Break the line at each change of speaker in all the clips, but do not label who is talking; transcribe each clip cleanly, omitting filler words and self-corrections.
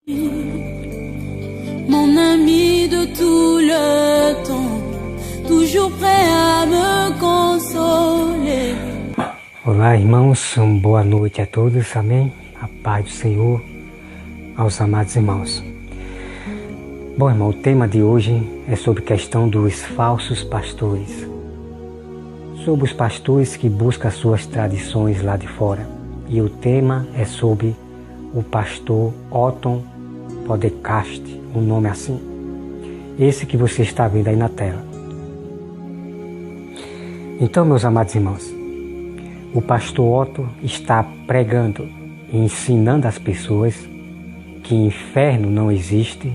Mon ami de tout le temps, toujours prêt à me consoler.
Olá, irmãos, boa noite a todos, amém? A paz do Senhor aos amados irmãos. Bom, irmão, o tema de hoje é sobre a questão dos falsos pastores. Sobre os pastores que buscam suas tradições lá de fora. E o tema é sobre o pastor Otton Podcast, um nome assim. Esse que você está vendo aí na tela. Então, meus amados irmãos, o pastor Otton está pregando e ensinando as pessoas que inferno não existe,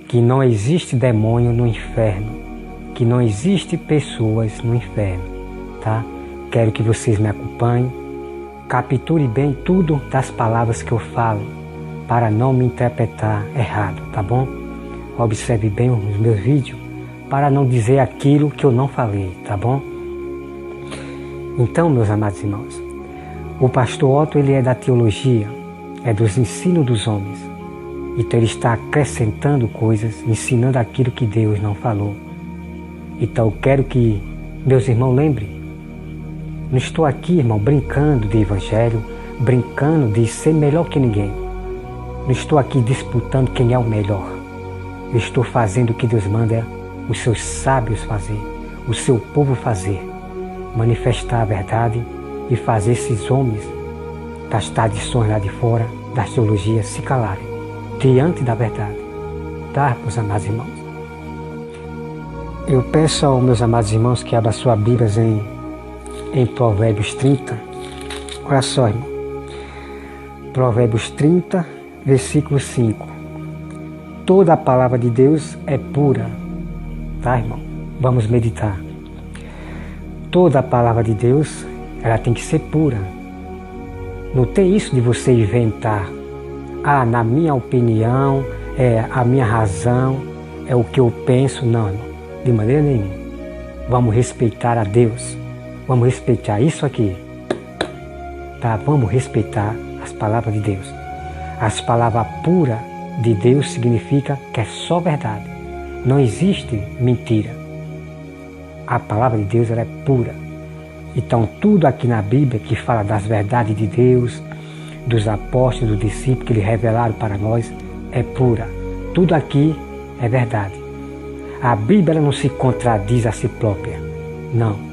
que não existe demônio no inferno, que não existe pessoas no inferno, tá? Quero que vocês me acompanhem, capture bem tudo das palavras que eu falo, para não me interpretar errado, tá bom? Observe bem os meus vídeos, para não dizer aquilo que eu não falei, tá bom? Então, meus amados irmãos, o pastor Otton, ele é da teologia, é dos ensinos dos homens. Então ele está acrescentando coisas, ensinando aquilo que Deus não falou. Então eu quero que meus irmãos lembrem. Não estou aqui, irmão, brincando de evangelho, brincando de ser melhor que ninguém. Não estou aqui disputando quem é o melhor. Eu estou fazendo o que Deus manda os seus sábios fazer, o seu povo fazer. Manifestar a verdade e fazer esses homens das tradições lá de fora, das teologias, se calarem diante da verdade. Tá, meus amados irmãos? Eu peço aos meus amados irmãos que abram sua Bíblia em Provérbios 30. Olha só, irmão. Provérbios 30, versículo 5. Toda a palavra de Deus é pura. Tá, irmão? Vamos meditar. Toda a palavra de Deus, ela tem que ser pura. Não tem isso de você inventar. Ah, na minha opinião, é a minha razão, é o que eu penso. Não, irmão. De maneira nenhuma. Vamos respeitar a Deus. Vamos respeitar isso aqui. Tá? Vamos respeitar as palavras de Deus. As palavras puras de Deus significa que é só verdade. Não existe mentira. A palavra de Deus, ela é pura. Então tudo aqui na Bíblia que fala das verdades de Deus, dos apóstolos, dos discípulos que Ele revelaram para nós, é pura. Tudo aqui é verdade. A Bíblia ela não se contradiz a si própria. Não.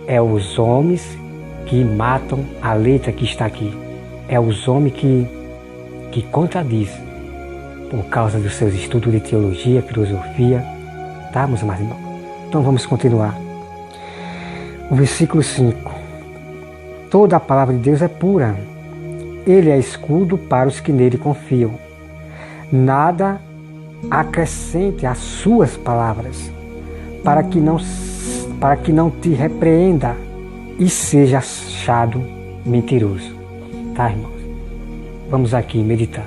É os homens que matam a letra que está aqui. É os homens que contradizem por causa dos seus estudos de teologia, filosofia. Tá, meus irmãos? Então vamos continuar. O versículo 5. Toda a palavra de Deus é pura. Ele é escudo para os que nele confiam. Nada acrescente às suas palavras, para que não te repreenda e seja achado mentiroso. Tá, irmãos? Vamos aqui meditar.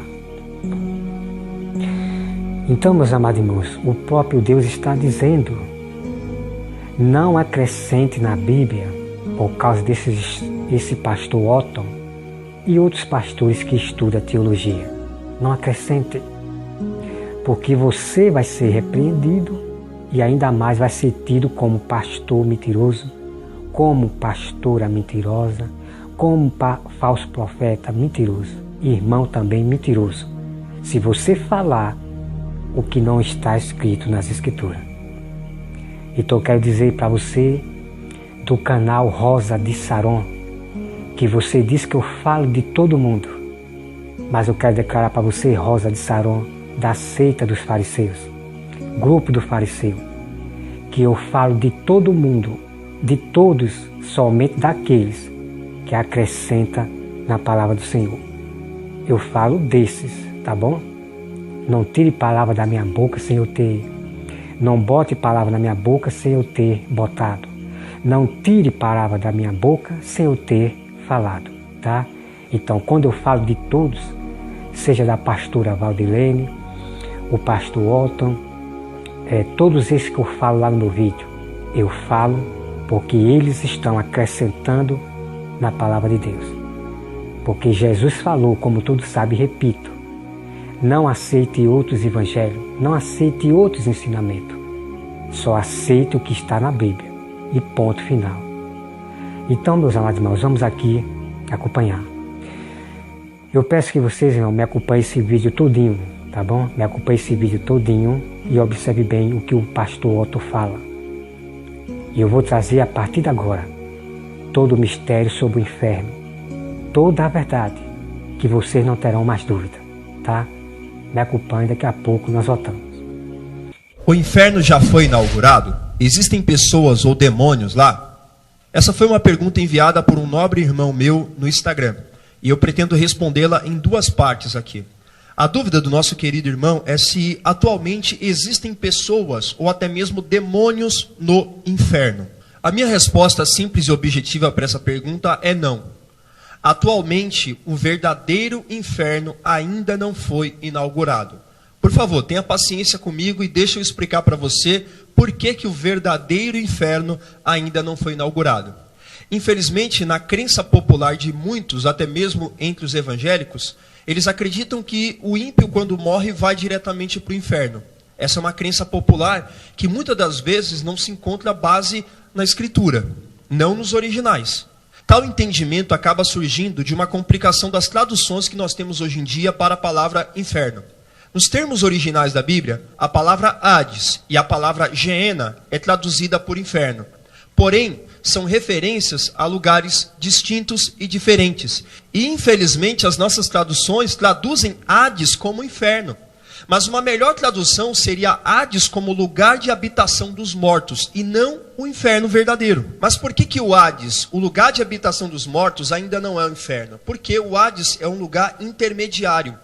Então, meus amados irmãos, o próprio Deus está dizendo: não acrescente na Bíblia, por causa desse pastor Otton e outros pastores que estudam teologia. Não acrescente. Porque você vai ser repreendido e ainda mais vai ser tido como pastor mentiroso, como pastora mentirosa, como falso profeta mentiroso, irmão também mentiroso, se você falar o que não está escrito nas Escrituras. Então eu quero dizer para você do canal Rosa de Saron, que você diz que eu falo de todo mundo, mas eu quero declarar para você, Rosa de Saron, da seita dos fariseus, grupo do fariseu, que eu falo de todo mundo, de todos, somente daqueles que acrescenta na palavra do Senhor. Eu falo desses, tá bom? Não tire palavra da minha boca sem eu ter, não bote palavra na minha boca sem eu ter botado. Não tire palavra da minha boca sem eu ter falado, tá? Então, quando eu falo de todos, seja da pastora Valdilene, o pastor Otton, todos esses que eu falo lá no meu vídeo, eu falo porque eles estão acrescentando na palavra de Deus. Porque Jesus falou, como todos sabem, repito, Não aceite outros evangelhos, não aceite outros ensinamentos. Só aceite o que está na Bíblia. E ponto final. Então, meus amados irmãos, vamos aqui acompanhar. Eu peço que vocês, irmãos, me acompanhem esse vídeo todinho, tá bom? Me acompanhem esse vídeo todinho e observe bem o que o pastor Otto fala. E eu vou trazer a partir de agora todo o mistério sobre o inferno, toda a verdade, que vocês não terão mais dúvida, tá? Me acompanhe, daqui a pouco nós voltamos.
O inferno já foi inaugurado? Existem pessoas ou demônios lá? Essa foi uma pergunta enviada por um nobre irmão meu no Instagram. E eu pretendo respondê-la em duas partes aqui. A dúvida do nosso querido irmão é se atualmente existem pessoas ou até mesmo demônios no inferno. A minha resposta simples e objetiva para essa pergunta é não. Atualmente, o verdadeiro inferno ainda não foi inaugurado. Por favor, tenha paciência comigo e deixa eu explicar para você por que o verdadeiro inferno ainda não foi inaugurado. Infelizmente, na crença popular de muitos, até mesmo entre os evangélicos, eles acreditam que o ímpio, quando morre, vai diretamente para o inferno. Essa é uma crença popular que muitas das vezes não se encontra base na Escritura, não nos originais. Tal entendimento acaba surgindo de uma complicação das traduções que nós temos hoje em dia para a palavra inferno. Nos termos originais da Bíblia, a palavra Hades e a palavra Geena é traduzida por inferno. Porém, são referências a lugares distintos e diferentes. E, infelizmente, as nossas traduções traduzem Hades como inferno. Mas uma melhor tradução seria Hades como lugar de habitação dos mortos, e não o inferno verdadeiro. Mas por que o Hades, o lugar de habitação dos mortos, ainda não é o inferno? Porque o Hades é um lugar intermediário.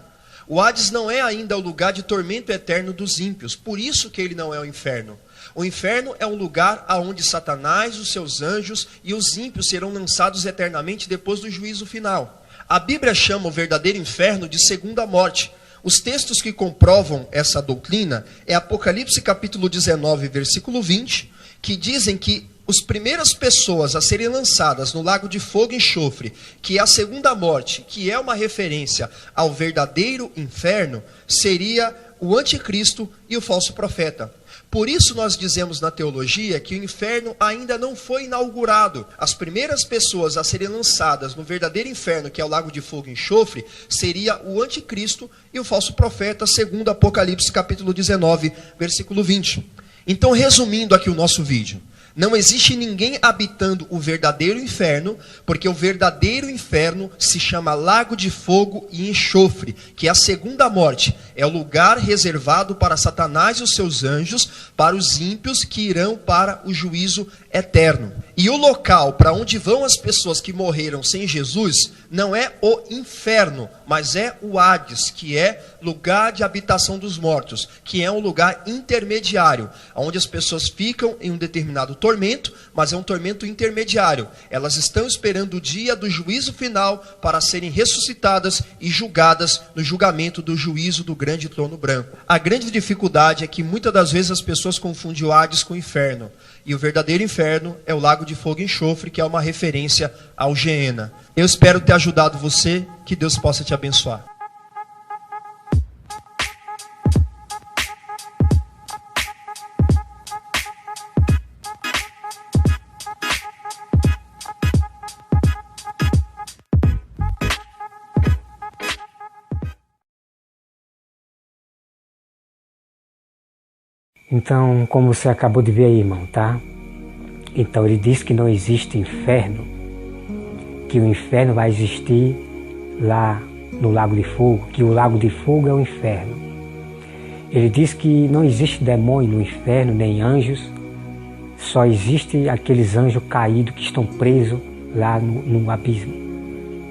O Hades não é ainda o lugar de tormento eterno dos ímpios, por isso que ele não é o inferno. O inferno é um lugar onde Satanás, os seus anjos e os ímpios serão lançados eternamente depois do juízo final. A Bíblia chama o verdadeiro inferno de segunda morte. Os textos que comprovam essa doutrina é Apocalipse capítulo 19, versículo 20, que dizem que as primeiras pessoas a serem lançadas no lago de fogo e enxofre, que é a segunda morte, que é uma referência ao verdadeiro inferno, seria o anticristo e o falso profeta. Por isso nós dizemos na teologia que o inferno ainda não foi inaugurado. As primeiras pessoas a serem lançadas no verdadeiro inferno, que é o lago de fogo e enxofre, seria o anticristo e o falso profeta, segundo Apocalipse capítulo 19, versículo 20. Então, resumindo aqui o nosso vídeo, não existe ninguém habitando o verdadeiro inferno, porque o verdadeiro inferno se chama lago de fogo e enxofre, que é a segunda morte. É o lugar reservado para Satanás e os seus anjos, para os ímpios que irão para o juízo eterno. E o local para onde vão as pessoas que morreram sem Jesus não é o inferno, mas é o Hades, que é lugar de habitação dos mortos, que é um lugar intermediário, onde as pessoas ficam em um determinado tormento, mas é um tormento intermediário. Elas estão esperando o dia do juízo final para serem ressuscitadas e julgadas no julgamento do juízo do grande trono branco. A grande dificuldade é que muitas das vezes as pessoas confundem o Hades com o inferno. E o verdadeiro inferno é o lago de fogo e enxofre, que é uma referência ao Geena. Eu espero ter ajudado você, que Deus possa te abençoar.
Então, como você acabou de ver aí, irmão, tá? Então, ele diz que não existe inferno, que o inferno vai existir lá no Lago de Fogo, que o Lago de Fogo é o inferno. Ele diz que não existe demônio no inferno, nem anjos, só existe aqueles anjos caídos que estão presos lá no abismo.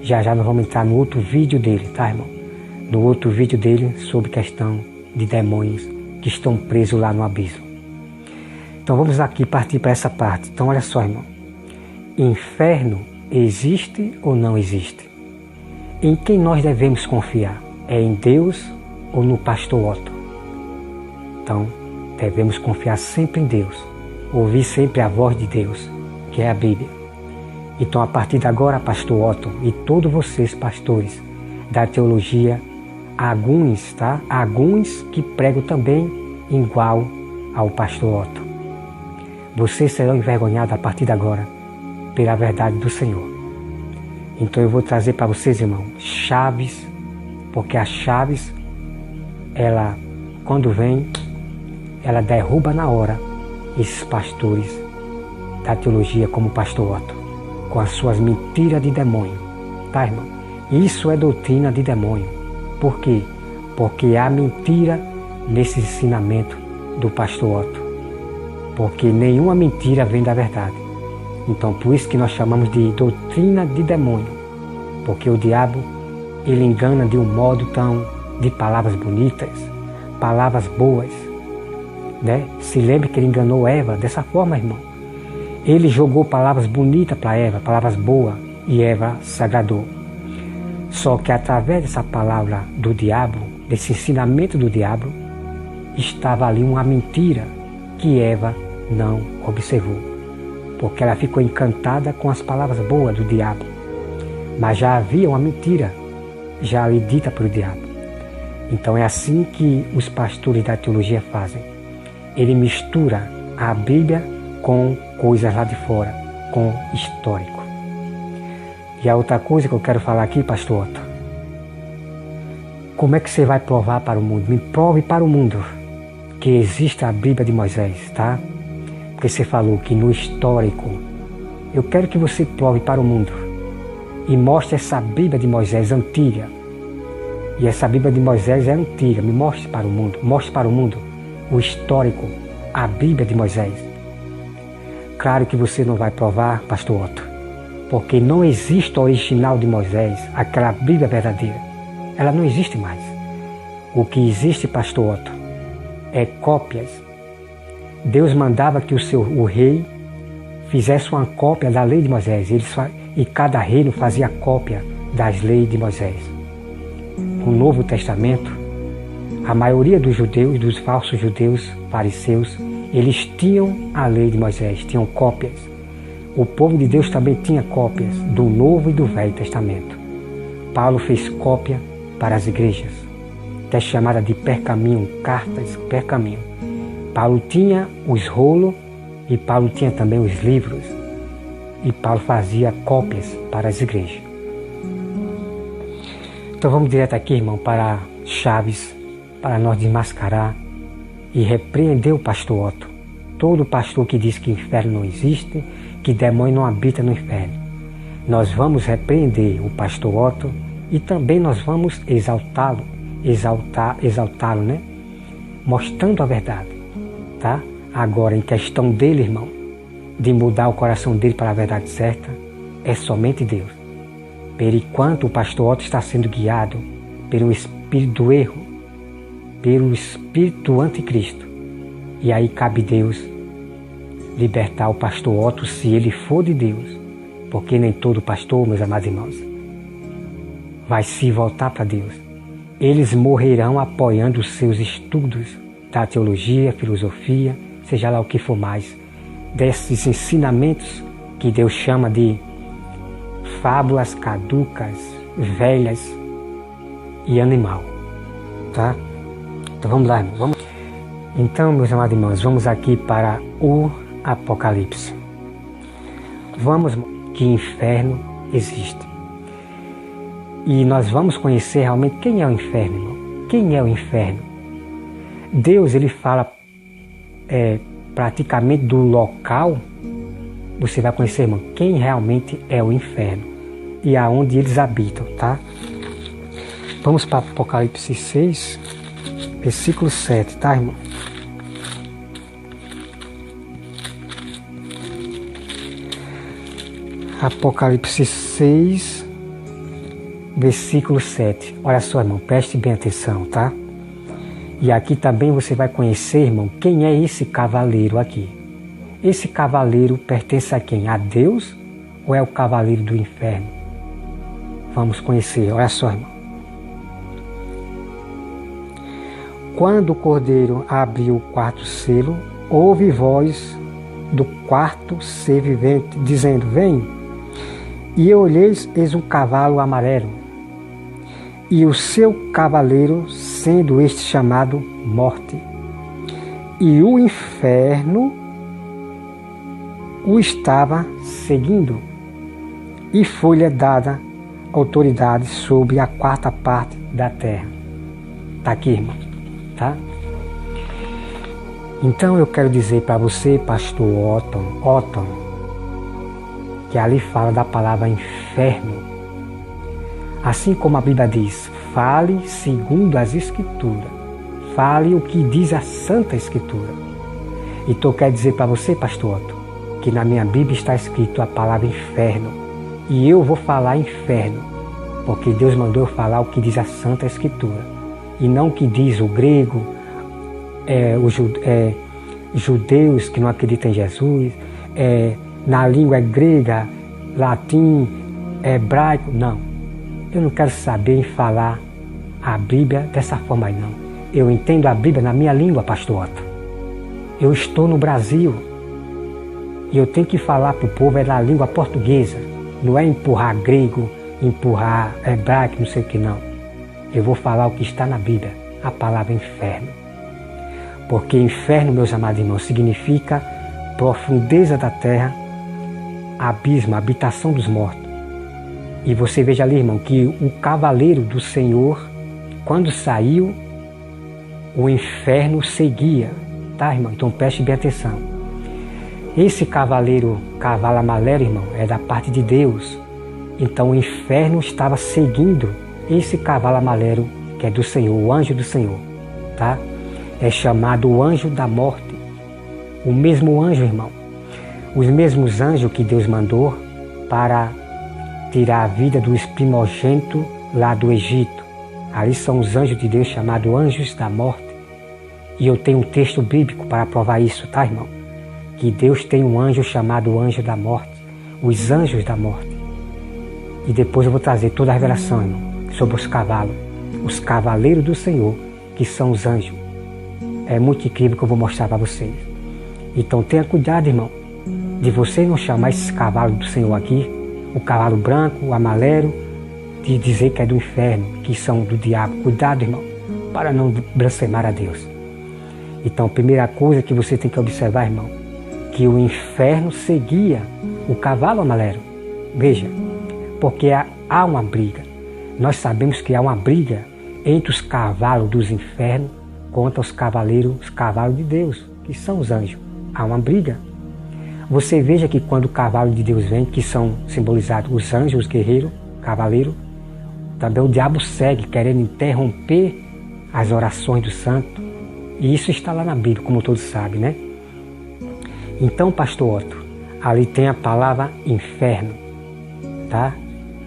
Já nós vamos entrar no outro vídeo dele, tá, irmão? No outro vídeo dele sobre questão de demônios que estão presos lá no abismo. Então vamos aqui partir para essa parte. Então olha só, irmão. Inferno existe ou não existe? Em quem nós devemos confiar? É em Deus ou no pastor Otto? Então devemos confiar sempre em Deus. Ouvir sempre a voz de Deus, que é a Bíblia. Então a partir de agora, pastor Otto e todos vocês pastores da teologia alguns, tá? Alguns que pregam também igual ao pastor Otto. Vocês serão envergonhados a partir de agora pela verdade do Senhor. Então eu vou trazer para vocês, irmão, chaves, porque as chaves, ela, quando vem, ela derruba na hora esses pastores da teologia como o pastor Otto, com as suas mentiras de demônio, tá, irmão? Isso é doutrina de demônio. Por quê? Porque há mentira nesse ensinamento do pastor Otto, porque nenhuma mentira vem da verdade. Então por isso que nós chamamos de doutrina de demônio, porque o diabo, ele engana de um modo tão, de palavras bonitas, palavras boas, né? Se lembre que ele enganou Eva dessa forma, irmão. Ele jogou palavras bonitas para Eva, palavras boas, e Eva se agradou. Só que através dessa palavra do diabo, desse ensinamento do diabo, estava ali uma mentira que Eva não observou, porque ela ficou encantada com as palavras boas do diabo. Mas já havia uma mentira já ali dita pelo diabo. Então é assim que os pastores da teologia fazem. Ele mistura a Bíblia com coisas lá de fora, com histórico. E a outra coisa que eu quero falar aqui, pastor Otto, como é que você vai provar para o mundo? Me prove para o mundo que existe a Bíblia de Moisés, tá? Porque você falou que no histórico, eu quero que você prove para o mundo e mostre essa Bíblia de Moisés antiga. E essa Bíblia de Moisés é antiga, me mostre para o mundo, mostre para o mundo o histórico, a Bíblia de Moisés. Claro que você não vai provar, pastor Otto, porque não existe o original de Moisés, aquela Bíblia verdadeira. Ela não existe mais. O que existe, pastor Otto, é cópias. Deus mandava que o rei fizesse uma cópia da lei de Moisés, e cada reino fazia cópia das leis de Moisés. No Novo Testamento, a maioria dos judeus, dos falsos judeus, fariseus, eles tinham a lei de Moisés, tinham cópias. O povo de Deus também tinha cópias do Novo e do Velho Testamento. Paulo fez cópia para as igrejas, que é chamada de pergaminho, cartas pergaminho. Paulo tinha os rolos e Paulo tinha também os livros. E Paulo fazia cópias para as igrejas. Então vamos direto aqui, irmão, para chaves, para nós desmascarar e repreender o pastor Otto. Todo pastor que diz que inferno não existe, que demônio não habita no inferno. Nós vamos repreender o pastor Otto e também nós vamos exaltá-lo, né? Mostrando a verdade, tá? Agora, em questão dele, irmão, de mudar o coração dele para a verdade certa, é somente Deus. Por enquanto o pastor Otto está sendo guiado pelo espírito do erro, pelo espírito do anticristo. E aí cabe Deus libertar o pastor Otto se ele for de Deus, porque nem todo pastor, meus amados irmãos, vai se voltar para Deus. Eles morrerão apoiando os seus estudos da teologia, filosofia, seja lá o que for mais, desses ensinamentos que Deus chama de fábulas caducas, velhas e animal, tá? Então vamos lá, irmão. Então, meus amados irmãos, vamos aqui para o Apocalipse. Vamos, que inferno existe. E nós vamos conhecer realmente quem é o inferno, irmão. Quem é o inferno? Deus, ele fala praticamente do local. Você vai conhecer, irmão, quem realmente é o inferno e aonde eles habitam, tá? Vamos para Apocalipse 6, versículo 7, tá, irmão? Apocalipse 6, versículo 7. Olha só, irmão, preste bem atenção, tá? E aqui também você vai conhecer, irmão, quem é esse cavaleiro aqui. Esse cavaleiro pertence a quem? A Deus ou é o cavaleiro do inferno? Vamos conhecer, olha só, irmão. Quando o cordeiro abriu o quarto selo, houve voz do quarto ser vivente, dizendo: vem. E eu olhei, eis um cavalo amarelo. e o seu cavaleiro, sendo este chamado Morte. E o inferno o estava seguindo, e foi-lhe dada autoridade sobre a 4ª parte da terra. Está aqui, irmão, tá? Então eu quero dizer para você, pastor Otton, que ali fala da palavra inferno. Assim como a Bíblia diz, fale segundo as Escrituras. Fale o que diz a Santa Escritura. Então eu quero dizer para você, pastor Otton, que na minha Bíblia está escrito a palavra inferno. E eu vou falar inferno, porque Deus mandou eu falar o que diz a Santa Escritura. E não o que diz o grego, judeus que não acreditam em Jesus, na língua grega, latim, hebraico. Não. Eu não quero saber em falar a Bíblia dessa forma aí, não. Eu entendo a Bíblia na minha língua, pastor Otton. Eu estou no Brasil e eu tenho que falar para o povo na língua portuguesa. Não é empurrar grego, empurrar hebraico, não sei o que, não. Eu vou falar o que está na Bíblia, a palavra inferno. Porque inferno, meus amados irmãos, significa profundeza da terra, abismo, habitação dos mortos. E você veja ali, irmão, que o cavaleiro do Senhor, quando saiu, o inferno seguia. Tá, irmão? Então preste bem atenção. Esse cavalo amarelo, irmão, é da parte de Deus. Então o inferno estava seguindo esse cavalo amarelo, que é do Senhor, o anjo do Senhor. Tá? É chamado o anjo da morte. O mesmo anjo, irmão. Os mesmos anjos que Deus mandou para tirar a vida dos primogênitos lá do Egito. Ali são os anjos de Deus chamados anjos da morte. E eu tenho um texto bíblico para provar isso, tá, irmão? Que Deus tem um anjo chamado anjo da morte. Os anjos da morte. E depois eu vou trazer toda a revelação, irmão, sobre os cavalos. Os cavaleiros do Senhor, que são os anjos. É muito incrível que eu vou mostrar para vocês. Então tenha cuidado, irmão, de você não chamar esses cavalos do Senhor aqui, o cavalo branco, o amarelo, de dizer que é do inferno, que são do diabo. Cuidado, irmão, para não blasfemar a Deus. Então, a primeira coisa que você tem que observar, irmão, que o inferno seguia o cavalo amarelo. Veja, porque há uma briga. Nós sabemos que há uma briga entre os cavalos dos infernos contra os cavalos de Deus, que são os anjos. Há uma briga. Você veja que quando o cavalo de Deus vem, que são simbolizados os anjos, os guerreiros, cavaleiros, também o diabo segue, querendo interromper as orações do santo. E isso está lá na Bíblia, como todos sabem, né? Então, pastor Otton, ali tem a palavra inferno, tá?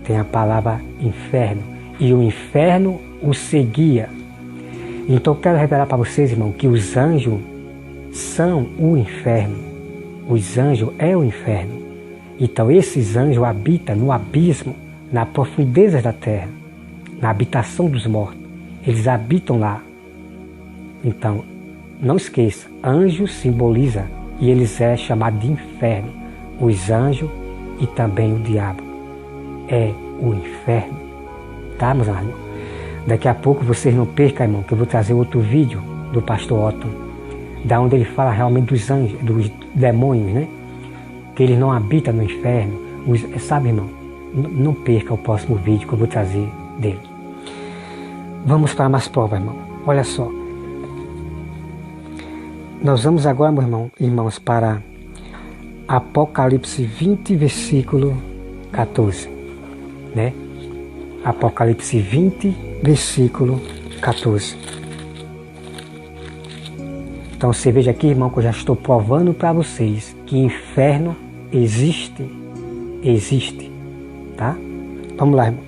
Tem a palavra inferno. E o inferno o seguia. Então, eu quero revelar para vocês, irmão, que os anjos são o inferno. Os anjos é o inferno. Então esses anjos habitam no abismo, na profundeza da terra, na habitação dos mortos. Eles habitam lá. Então, não esqueça, anjo simboliza e eles é chamado de inferno. Os anjos e também o diabo é o inferno. Tá, meus irmãos? Daqui a pouco vocês não percam, irmão, que eu vou trazer outro vídeo do pastor Otton, da onde ele fala realmente dos anjos, dos demônios, né? Que eles não habitam no inferno. Sabe, irmão? Não perca o próximo vídeo que eu vou trazer dele. Vamos para mais prova, irmão. Olha só. Nós vamos agora, meu irmãos, para Apocalipse 20, versículo 14. Né? Apocalipse 20, versículo 14. Então você veja aqui, irmão, que eu já estou provando para vocês que inferno existe. Existe. Tá? Vamos lá, irmão.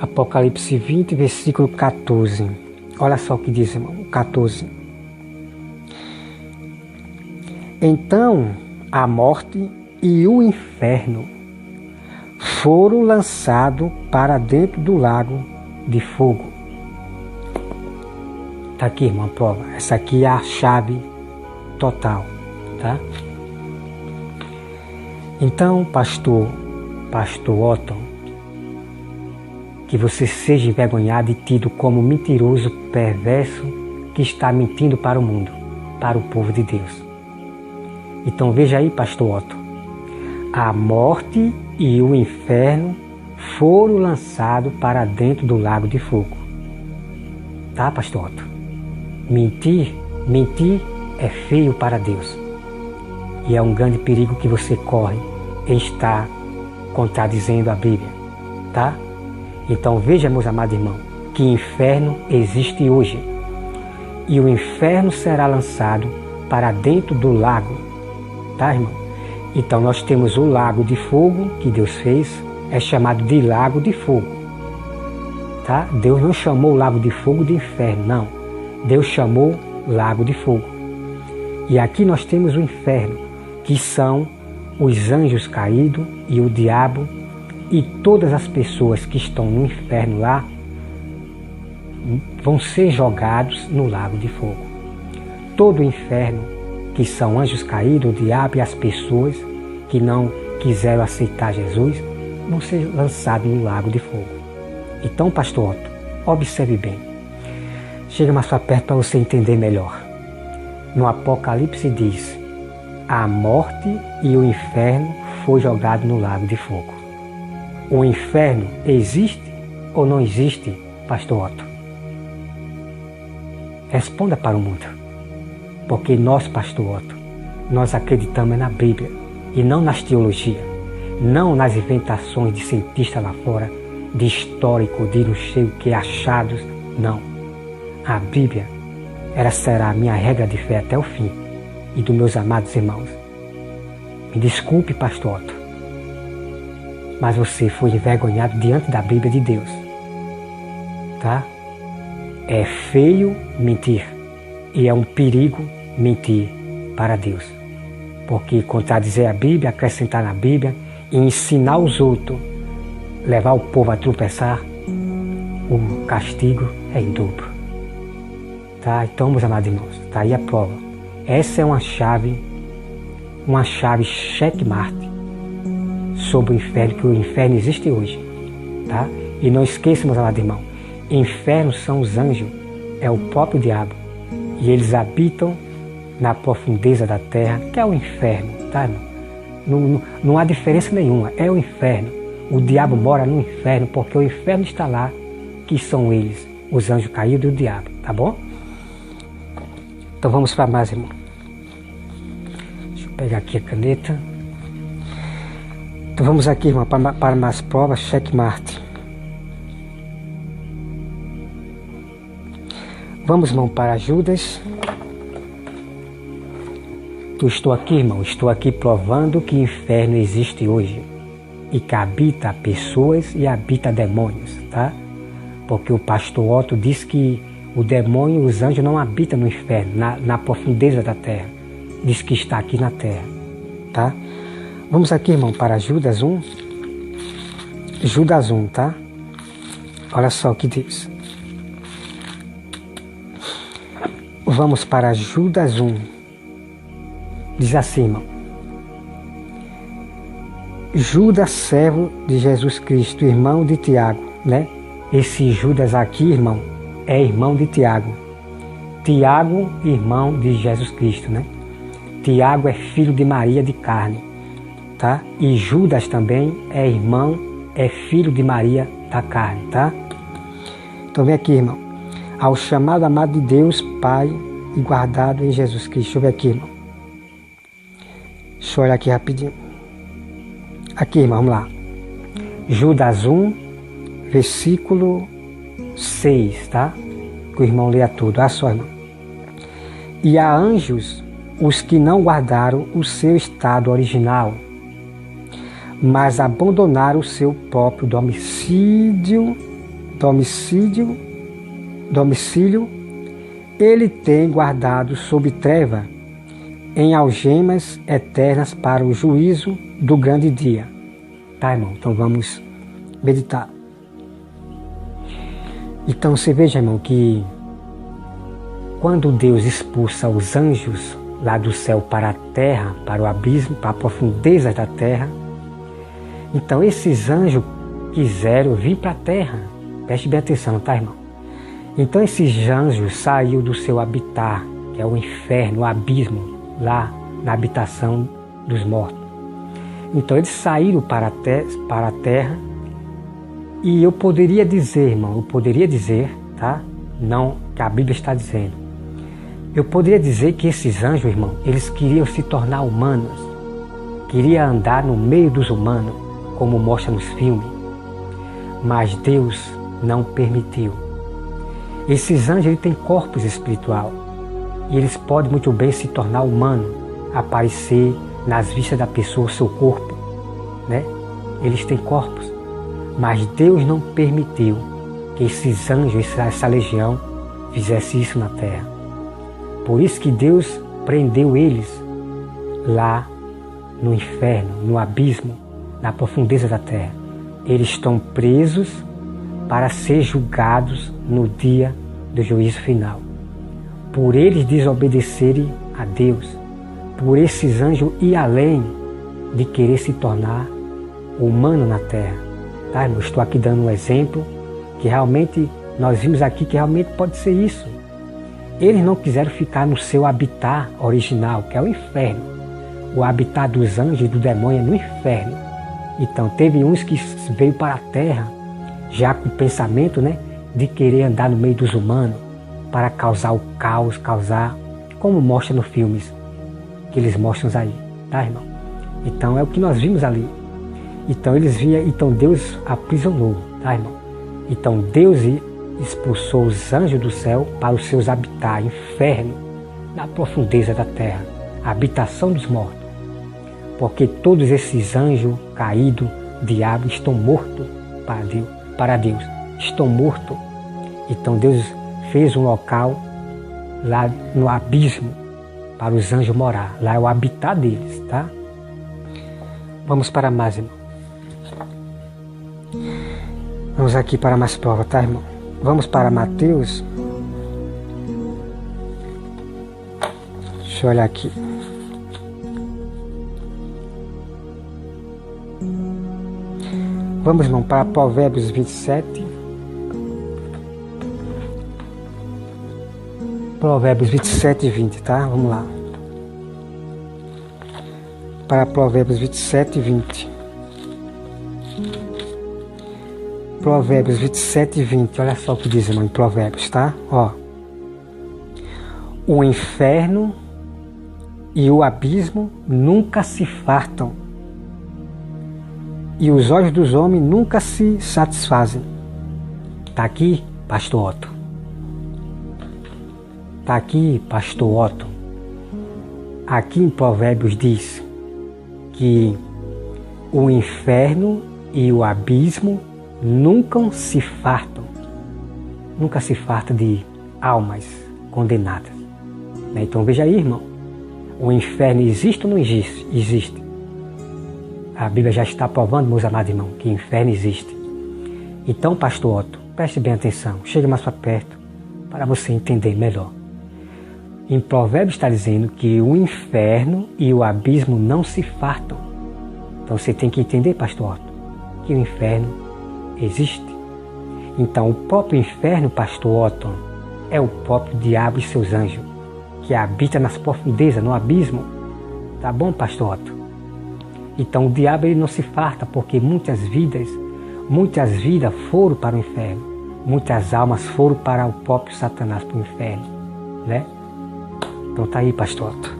Apocalipse 20, versículo 14. Olha só o que diz, irmão. 14. Então a morte e o inferno foram lançados para dentro do lago de fogo. Está aqui, irmão, a prova. Essa aqui é a chave total, tá? Então, pastor Otton, que você seja envergonhado e tido como mentiroso, perverso, que está mentindo para o mundo, para o povo de Deus. Então veja aí, pastor Otto, a morte e o inferno foram lançados para dentro do lago de fogo. Tá, pastor Otto? Mentir é feio para Deus. E é um grande perigo que você corre em estar contradizendo a Bíblia, tá? Então veja, meus amados irmãos, que inferno existe hoje. E o inferno será lançado para dentro do lago, tá, irmão? Então nós temos o lago de fogo que Deus fez, é chamado de lago de fogo, tá? Deus não chamou o lago de fogo de inferno, não. Deus chamou lago de fogo. E aqui nós temos o inferno, que são os anjos caídos e o diabo e todas as pessoas que estão no inferno lá vão ser jogados no lago de fogo. Todo o inferno, que são anjos caídos, o diabo e as pessoas que não quiseram aceitar Jesus, vão ser lançados no lago de fogo. Então, pastor Otto, observe bem. Chega mais para perto para você entender melhor. No Apocalipse diz: a morte e o inferno foi jogado no lago de fogo. O inferno existe ou não existe, pastor Otto? Responda para o mundo. Porque nós, pastor Otto, nós acreditamos na Bíblia e não nas teologias, não nas inventações de cientistas lá fora, de histórico, de não sei o que, achados, não. A Bíblia, ela será a minha regra de fé até o fim. E dos meus amados irmãos, me desculpe, pastor Otto, mas você foi envergonhado diante da Bíblia de Deus, tá? É feio mentir e é um perigo mentir para Deus, porque contradizer a Bíblia, acrescentar na Bíblia e ensinar os outros, levar o povo a tropeçar, o castigo é em dobro, tá? Então, meus amados irmãos, tá aí a prova. Essa é uma chave checkmate sobre o inferno, que o inferno existe hoje, tá? E não esqueça, meus amados irmãos, infernos são os anjos, é o próprio diabo, e eles habitam na profundeza da terra, que é o inferno, tá, irmão? Não há diferença nenhuma, é o inferno. O diabo mora no inferno, porque o inferno está lá, que são eles, os anjos caídos e o diabo, tá bom? Então vamos para mais, irmão. Deixa eu pegar aqui a caneta. Então vamos aqui, irmão, para mais provas, checkmate. Vamos, irmão, para Judas. Estou aqui, irmão, estou aqui provando que o inferno existe hoje e que habita pessoas e habita demônios, tá? Porque o pastor Otto diz que o demônio e os anjos não habitam no inferno, na profundeza da terra. Diz que está aqui na terra, tá? Vamos aqui, irmão, para Judas 1. Judas 1, tá? Olha só o que diz. Vamos para Judas 1. Diz assim, irmão. Judas, servo de Jesus Cristo, irmão de Tiago, né? Esse Judas aqui, irmão, é irmão de Tiago. Tiago, irmão de Jesus Cristo, né? Tiago é filho de Maria de carne, tá? E Judas também é irmão, é filho de Maria da carne, tá? Então vem aqui, irmão. Ao chamado amado de Deus, Pai, e guardado em Jesus Cristo. Deixa eu ver aqui, irmão. Deixa eu olhar aqui rapidinho. Aqui, irmão, vamos lá. Judas 1, versículo 6, tá? Que o irmão leia tudo. Olha só, irmão. E a anjos, os que não guardaram o seu estado original, mas abandonaram o seu próprio domicílio, ele tem guardado sob treva, em algemas eternas para o juízo do grande dia. Tá, irmão? Então vamos meditar. Então você veja, irmão, que quando Deus expulsa os anjos lá do céu para a terra, para o abismo, para a profundeza da terra, então esses anjos quiseram vir para a terra, Preste bem atenção, tá, irmão? Então esses anjos saíram do seu habitat, que é o inferno, o abismo, lá na habitação dos mortos. Então eles saíram para a terra, e eu poderia dizer, irmão, tá? Não que a Bíblia está dizendo. Eu poderia dizer que esses anjos, irmão, eles queriam se tornar humanos, queriam andar no meio dos humanos, como mostra nos filmes, mas Deus não permitiu. Esses anjos eles têm corpos espiritual e eles podem muito bem se tornar humanos, aparecer nas vistas da pessoa, o seu corpo, né? Eles têm corpos, mas Deus não permitiu que esses anjos, essa legião, fizesse isso na terra. Por isso que Deus prendeu eles lá no inferno, no abismo, na profundeza da terra. Eles estão presos para ser julgados no dia do juízo final. Por eles desobedecerem a Deus, por esses anjos ir além de querer se tornar humano na terra. Tá, irmão? Estou aqui dando um exemplo que realmente nós vimos aqui que realmente pode ser isso. Eles não quiseram ficar no seu habitat original, que é o inferno. O habitat dos anjos e do demônio é no inferno. Então teve uns que veio para a terra já com o pensamento, né, de querer andar no meio dos humanos para causar o caos, como mostra nos filmes que eles mostram aí, tá, irmão? Então é o que nós vimos ali. Então então Deus aprisionou, tá, irmão? Então Deus expulsou os anjos do céu para os seus habitats, inferno, na profundeza da terra, a habitação dos mortos. Porque todos esses anjos caídos, diabo, estão mortos para Deus. Estão mortos. Então Deus fez um local lá no abismo para os anjos morar. Lá é o habitat deles, tá? Vamos para mais, irmão. Vamos aqui para mais prova, tá, irmão? Vamos para Mateus. Deixa eu olhar aqui. Vamos, irmão, para Provérbios 27. Provérbios 27 e 20, tá? Vamos lá. Para Provérbios 27 e 20. Provérbios 27 e 20. Olha só o que diz, irmão, em Provérbios, tá? Ó. O inferno e o abismo nunca se fartam, e os olhos dos homens nunca se satisfazem. Tá aqui, pastor Otto. Tá aqui, pastor Otto. Aqui em Provérbios diz que o inferno e o abismo nunca se fartam. Nunca se farta de almas condenadas. Então veja aí, irmão. O inferno existe ou não existe? Existe. A Bíblia já está provando, meus amados irmãos, que o inferno existe. Então, pastor Otto, preste bem atenção. Chega mais para perto para você entender melhor. Em Provérbios está dizendo que o inferno e o abismo não se fartam. Então você tem que entender, pastor Otto, que o inferno existe. Então o próprio inferno, pastor Otto, é o próprio diabo e seus anjos, que habita nas profundezas, no abismo. Tá bom, pastor Otto? Então o diabo ele não se farta, porque muitas vidas foram para o inferno. Muitas almas foram para o próprio Satanás, para o inferno, né? Então tá aí, pastor Otto.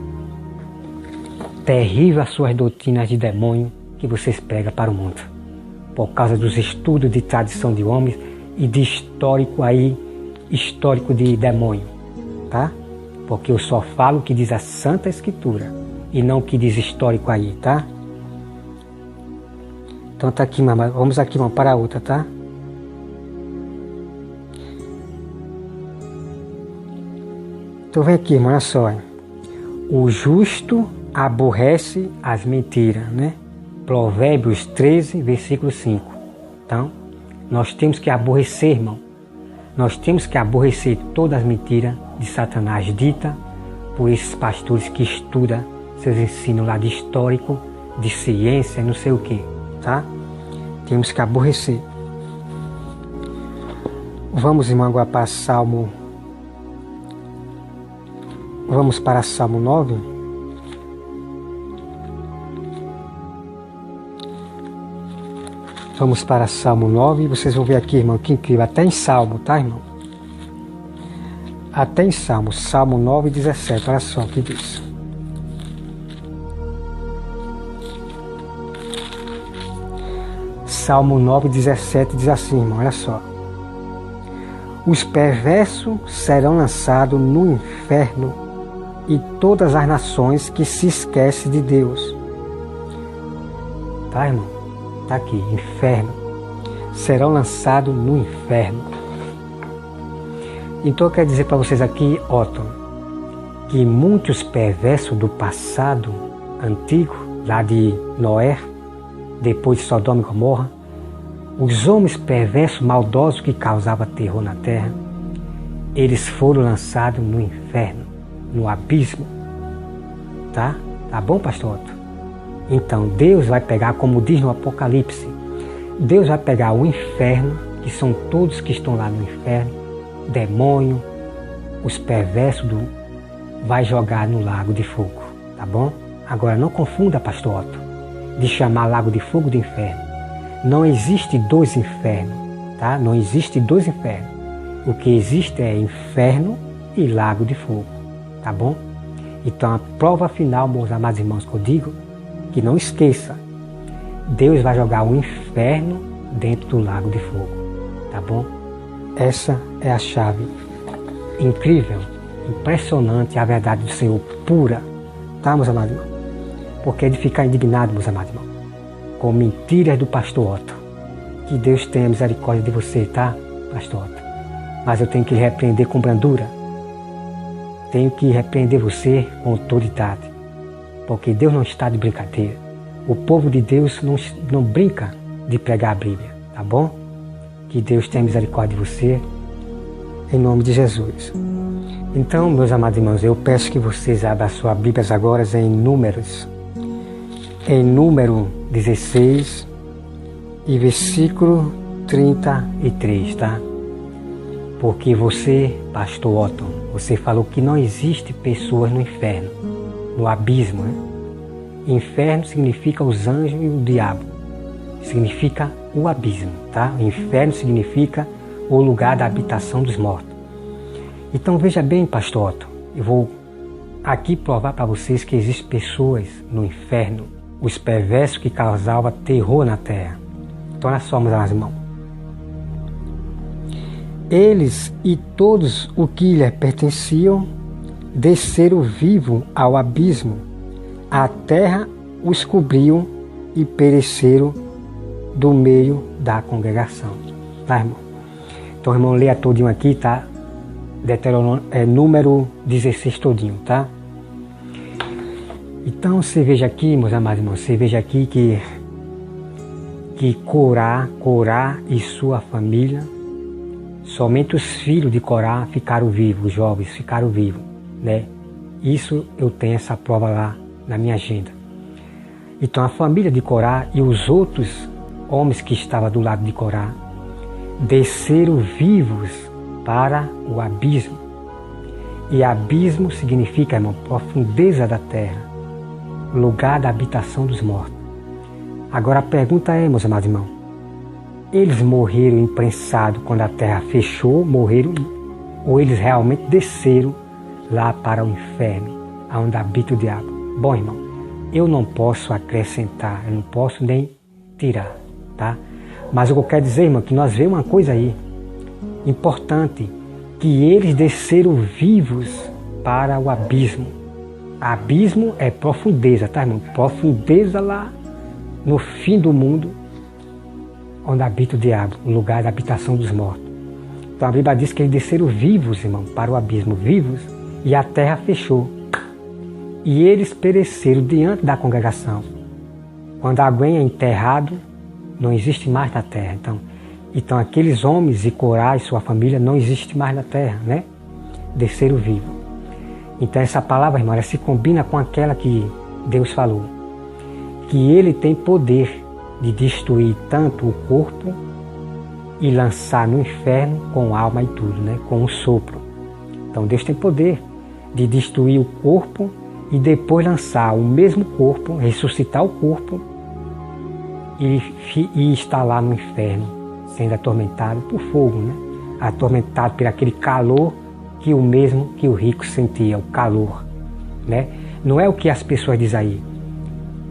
Terrível as suas doutrinas de demônio que vocês pregam para o mundo, por causa dos estudos de tradição de homens e de histórico de demônio, tá? Porque eu só falo o que diz a Santa Escritura e não o que diz histórico aí, tá? Então tá aqui, mamãe. Vamos aqui, vamos para a outra, tá? Então vem aqui, irmão, olha só. O justo aborrece as mentiras, né? Provérbios 13, versículo 5. Então, nós temos que aborrecer, irmão. Nós temos que aborrecer todas as mentiras de Satanás ditas por esses pastores que estudam seus ensinos lá de histórico, de ciência, não sei o que, tá? Temos que aborrecer. Vamos, irmão, agora para Salmo. Vamos para Salmo 9. Vamos para Salmo 9 e vocês vão ver aqui, irmão, que incrível. Até em Salmo, tá, irmão? Até em Salmo. Salmo 9, 17. Olha só o que diz. Salmo 9, 17 diz assim, irmão, olha só. Os perversos serão lançados no inferno e todas as nações que se esquecem de Deus. Tá, irmão? Tá aqui, inferno. Serão lançados no inferno. Então eu quero dizer para vocês aqui, Otton, que muitos perversos do passado antigo, lá de Noé, depois de Sodoma e Gomorra, os homens perversos, maldosos que causavam terror na terra, eles foram lançados no inferno, no abismo. Tá? Tá bom, pastor Otton? Então Deus vai pegar, como diz no Apocalipse, Deus vai pegar o inferno, que são todos que estão lá no inferno, demônio, os perversos, vai jogar no lago de fogo. Tá bom? Agora não confunda, pastor Otton, de chamar lago de fogo de inferno. Não existe dois infernos, tá? Não existe dois infernos. O que existe é inferno e lago de fogo, tá bom? Então a prova final, meus amados irmãos, que eu digo, que não esqueça, Deus vai jogar o inferno dentro do lago de fogo, tá bom? Essa é a chave incrível, impressionante, a verdade do Senhor pura, tá, meus amados irmãos? Porque é de ficar indignado, meus amados irmãos, com mentiras do pastor Otton. Que Deus tenha misericórdia de você, tá, pastor Otton? Mas eu tenho que lhe repreender com brandura. Tenho que repreender você com autoridade. Porque Deus não está de brincadeira. O povo de Deus não brinca de pregar a Bíblia, tá bom? Que Deus tenha misericórdia de você, em nome de Jesus. Então, meus amados irmãos, eu peço que vocês abram as suas Bíblias agora em Números. Em número 16 e versículo 33, tá? Porque você, pastor Otton, você falou que não existe pessoas no inferno, no abismo, né? Inferno significa os anjos e o diabo. Significa o abismo, tá? Inferno significa o lugar da habitação dos mortos. Então veja bem, pastor Otton, eu vou aqui provar para vocês que existem pessoas no inferno, os perversos que causavam terror na terra. Então nós somos, meus irmãos. Eles e todos o que lhe pertenciam desceram vivo ao abismo. A terra os cobriu e pereceram do meio da congregação. Tá, irmão? Então, irmão, leia todinho aqui, tá? Número 16 todinho, tá? Então, você veja aqui, meus amados irmãos, você veja aqui que Corá e sua família, somente os filhos de Corá ficaram vivos, os jovens ficaram vivos, né? Isso eu tenho essa prova lá na minha agenda. Então, a família de Corá e os outros homens que estavam do lado de Corá desceram vivos para o abismo. E abismo significa, irmão, profundeza da terra, lugar da habitação dos mortos. Agora a pergunta é, meus amados irmãos, eles morreram imprensados quando a terra fechou, morreram, ou eles realmente desceram lá para o inferno, onde habita o diabo? Bom, irmão, eu não posso acrescentar, eu não posso nem tirar, tá? Mas o que eu quero dizer, irmão, que nós vemos uma coisa aí importante, que eles desceram vivos para o abismo. Abismo é profundeza, tá, irmão? Profundeza lá no fim do mundo, onde habita o diabo, o lugar da habitação dos mortos. Então a Bíblia diz que eles desceram vivos, irmão, para o abismo, vivos, e a terra fechou. E eles pereceram diante da congregação. Quando alguém é enterrado, não existe mais na terra. Então aqueles homens e Corá e sua família não existem mais na terra, né? Desceram vivos. Então essa palavra, irmão, ela se combina com aquela que Deus falou. Que Ele tem poder de destruir tanto o corpo e lançar no inferno com alma e tudo, né? Com um sopro. Então Deus tem poder de destruir o corpo e depois lançar o mesmo corpo, ressuscitar o corpo e estar lá no inferno, sendo atormentado por fogo, né? Atormentado por aquele calor que o mesmo que o rico sentia, o calor, né? Não é o que as pessoas dizem aí,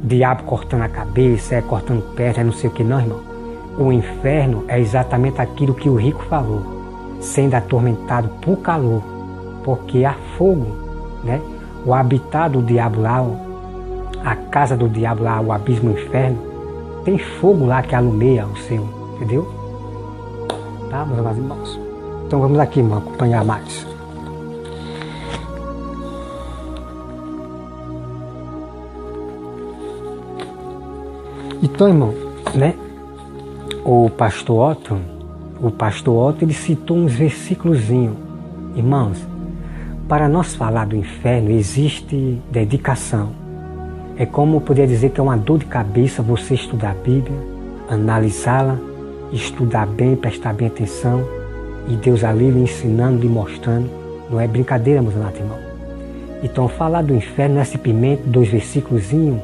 diabo cortando a cabeça, cortando perna, não sei o que, não, irmão. O inferno é exatamente aquilo que o rico falou, sendo atormentado por calor, porque há fogo, né? O habitat do diabo lá, a casa do diabo lá, o abismo, o inferno, tem fogo lá que alumeia o seu, entendeu? Tá, meus amados irmãos? Então vamos aqui, irmão, acompanhar mais. Então, irmão, né? O pastor Otto, ele citou uns versículozinhos. Irmãos, para nós falar do inferno existe dedicação. É como eu poderia dizer que é uma dor de cabeça você estudar a Bíblia, analisá-la, estudar bem, prestar bem atenção, e Deus ali lhe ensinando, lhe mostrando. Não é brincadeira, meus amados irmãos. Então falar do inferno não é simplesmente 2 versículozinhos,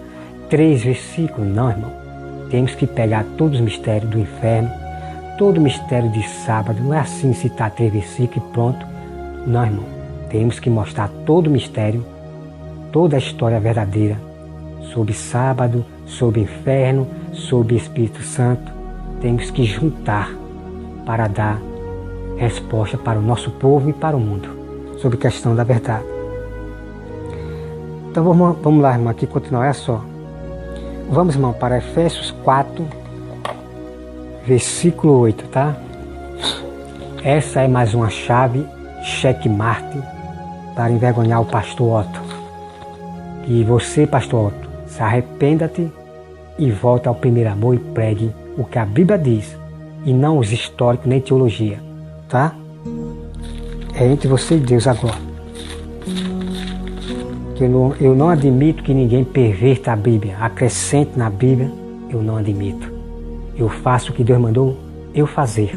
3 versículos, não, irmão. Temos que pegar todos os mistérios do inferno, todo o mistério de sábado. Não é assim citar 3 versículos e pronto. Não, irmão. Temos que mostrar todo o mistério, toda a história verdadeira sobre sábado, sobre inferno, sobre Espírito Santo. Temos que juntar para dar resposta para o nosso povo e para o mundo sobre a questão da verdade. Então vamos lá, irmão, aqui continuar, olha só. Vamos, irmão, para Efésios 4, versículo 8, tá? Essa é mais uma chave, checkmate, para envergonhar o pastor Otto. E você, pastor Otto, se arrependa-te e volte ao primeiro amor e pregue o que a Bíblia diz, e não os históricos nem teologia, tá? É entre você e Deus agora. Eu não admito que ninguém perverta a Bíblia, acrescente na Bíblia, eu não admito. Eu faço o que Deus mandou eu fazer,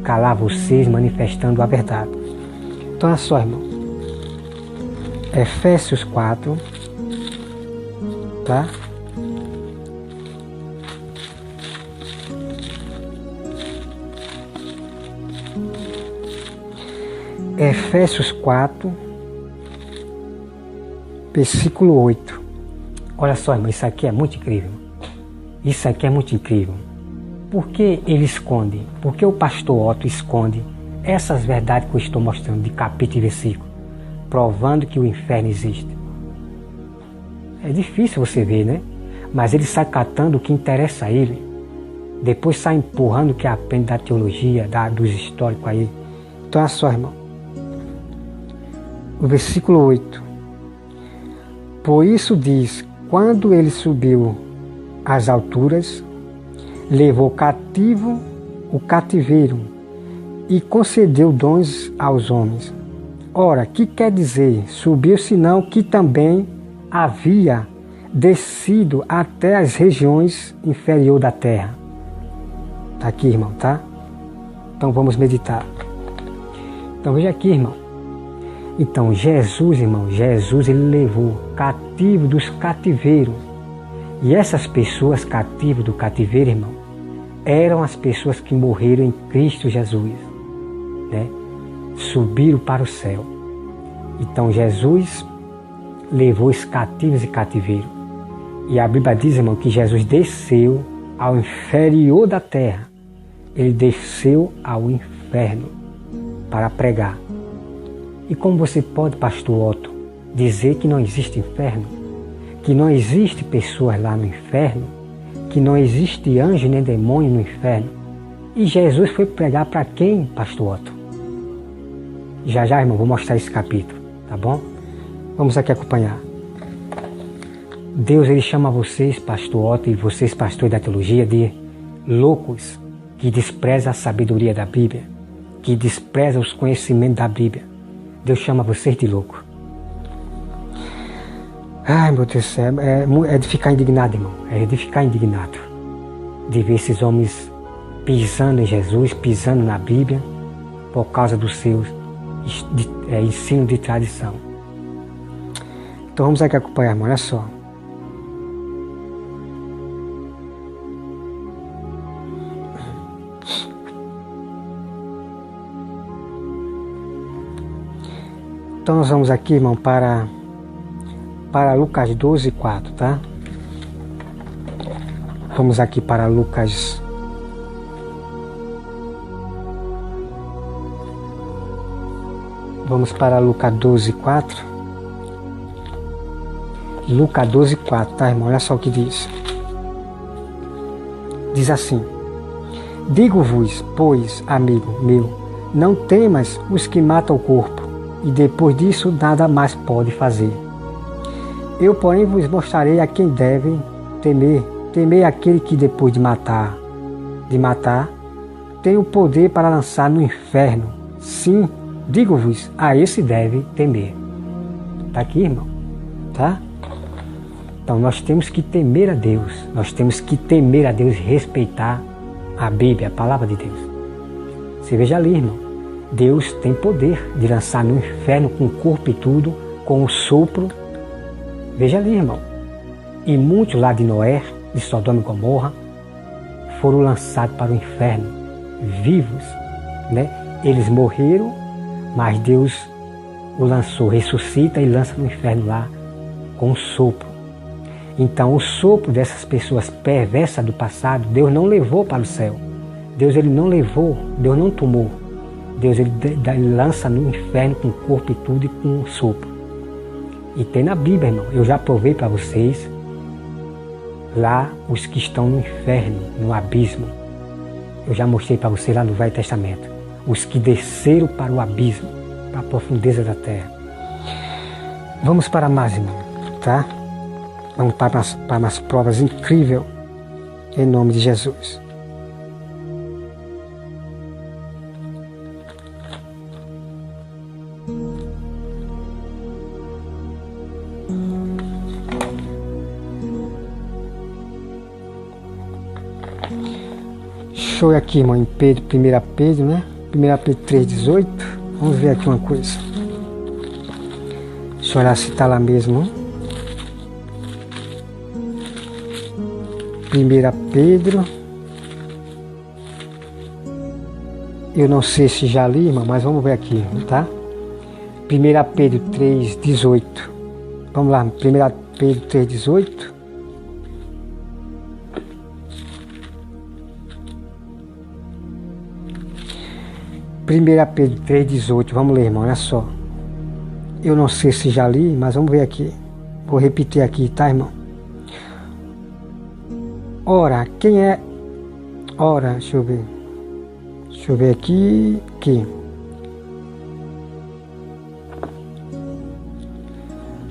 calar vocês manifestando a verdade. Então é só, irmão. Efésios 4, tá? Efésios 4, versículo 8. Olha só, irmão, isso aqui é muito incrível. Isso aqui é muito incrível. Por que ele esconde? Por que o pastor Otto esconde essas verdades que eu estou mostrando de capítulo e versículo, provando que o inferno existe? É difícil você ver, né? Mas ele sai catando o que interessa a ele. Depois sai empurrando o que aprende da teologia, dos históricos a ele. Então é só, irmão. O versículo 8. Por isso diz, quando ele subiu às alturas, levou cativo o cativeiro e concedeu dons aos homens. Ora, que quer dizer? Subiu, senão que também havia descido até as regiões inferiores da terra. Está aqui, irmão, tá? Então vamos meditar. Então veja aqui, irmão. Então Jesus, irmão, ele levou cativo dos cativeiros. E essas pessoas cativas do cativeiro, irmão, eram as pessoas que morreram em Cristo Jesus, né? Subiram para o céu. Então Jesus levou os cativos e cativeiro. E a Bíblia diz, irmão, que Jesus desceu ao inferior da terra. Ele desceu ao inferno para pregar. E como você pode, pastor Otto, dizer que não existe inferno? Que não existe pessoas lá no inferno? Que não existe anjo nem demônio no inferno? E Jesus foi pregar para quem, pastor Otto? Já, irmão, vou mostrar esse capítulo, tá bom? Vamos aqui acompanhar. Deus, ele chama vocês, pastor Otto, e vocês, pastores da teologia, de loucos, que desprezam a sabedoria da Bíblia, que desprezam os conhecimentos da Bíblia. Deus chama vocês de louco. Ai, meu Deus do céu, é de ficar indignado, irmão. É de ficar indignado de ver esses homens pisando em Jesus, pisando na Bíblia, por causa dos seus ensino de tradição. Então vamos aqui acompanhar, irmão, olha só. Então nós vamos aqui, irmão, para Lucas 12, 4, tá? Vamos aqui para Lucas. Vamos para Lucas 12, 4. Lucas 12, 4, tá, irmão? Olha só o que diz. Diz assim: digo-vos, pois, amigo meu, não temas os que matam o corpo, e depois disso nada mais pode fazer. Eu, porém, vos mostrarei a quem deve temer. Temei aquele que depois de matar, tem o poder para lançar no inferno. Sim, digo-vos, a esse deve temer. Tá aqui, irmão? Tá? Então nós temos que temer a Deus. Nós temos que temer a Deus e respeitar a Bíblia, a palavra de Deus. Você veja ali, irmão. Deus tem poder de lançar no inferno com o corpo e tudo, com o sopro. Veja ali, irmão. E muitos lá de Noé, de Sodoma e Gomorra, foram lançados para o inferno, vivos, né? Eles morreram, mas Deus o lançou, ressuscita e lança no inferno lá com o sopro. Então o sopro dessas pessoas perversas do passado, Deus não levou para o céu. Deus ele não levou, Deus não tomou. Deus ele lança no inferno com o corpo e tudo e com o sopro. E tem na Bíblia, irmão, eu já provei para vocês, lá os que estão no inferno, no abismo. Eu já mostrei para você lá no Velho Testamento. Os que desceram para o abismo, para a profundeza da terra. Vamos para mais, irmão, tá? Vamos para umas provas incríveis, em nome de Jesus. Deixa eu aqui, irmão, em Pedro, 1 Pedro, né? 1 Pedro 3,18. Vamos ver aqui uma coisa. Deixa eu olhar se está lá mesmo. 1 Pedro. Eu não sei se já li, irmão, mas vamos ver aqui, tá? 1 Pedro 3,18. Vamos lá, 1 Pedro 3,18. 1 Pedro 3,18, vamos ler, irmão, olha só. Eu não sei se já li, mas vamos ver aqui. Vou repetir aqui, tá, irmão? Ora, quem é... Ora, deixa eu ver. Deixa eu ver aqui.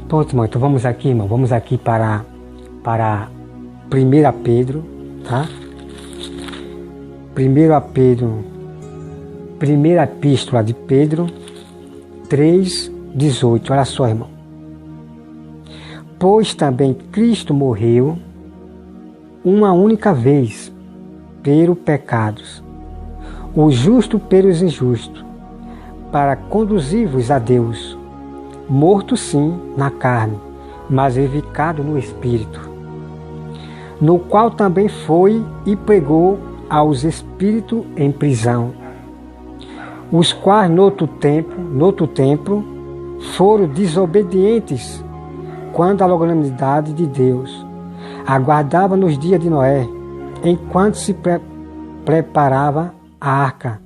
Pronto, irmão, então vamos aqui, irmão. Vamos aqui para 1 Pedro, tá? 1 Pedro... Primeira Epístola de Pedro 3,18. Olha só, irmão. Pois também Cristo morreu uma única vez pelos pecados, o justo pelos injustos, para conduzir-vos a Deus, morto sim na carne, mas vivificado no Espírito, no qual também foi e pregou aos espíritos em prisão, os quais no outro tempo foram desobedientes quando a longanimidade de Deus aguardava nos dias de Noé, enquanto se preparava a arca,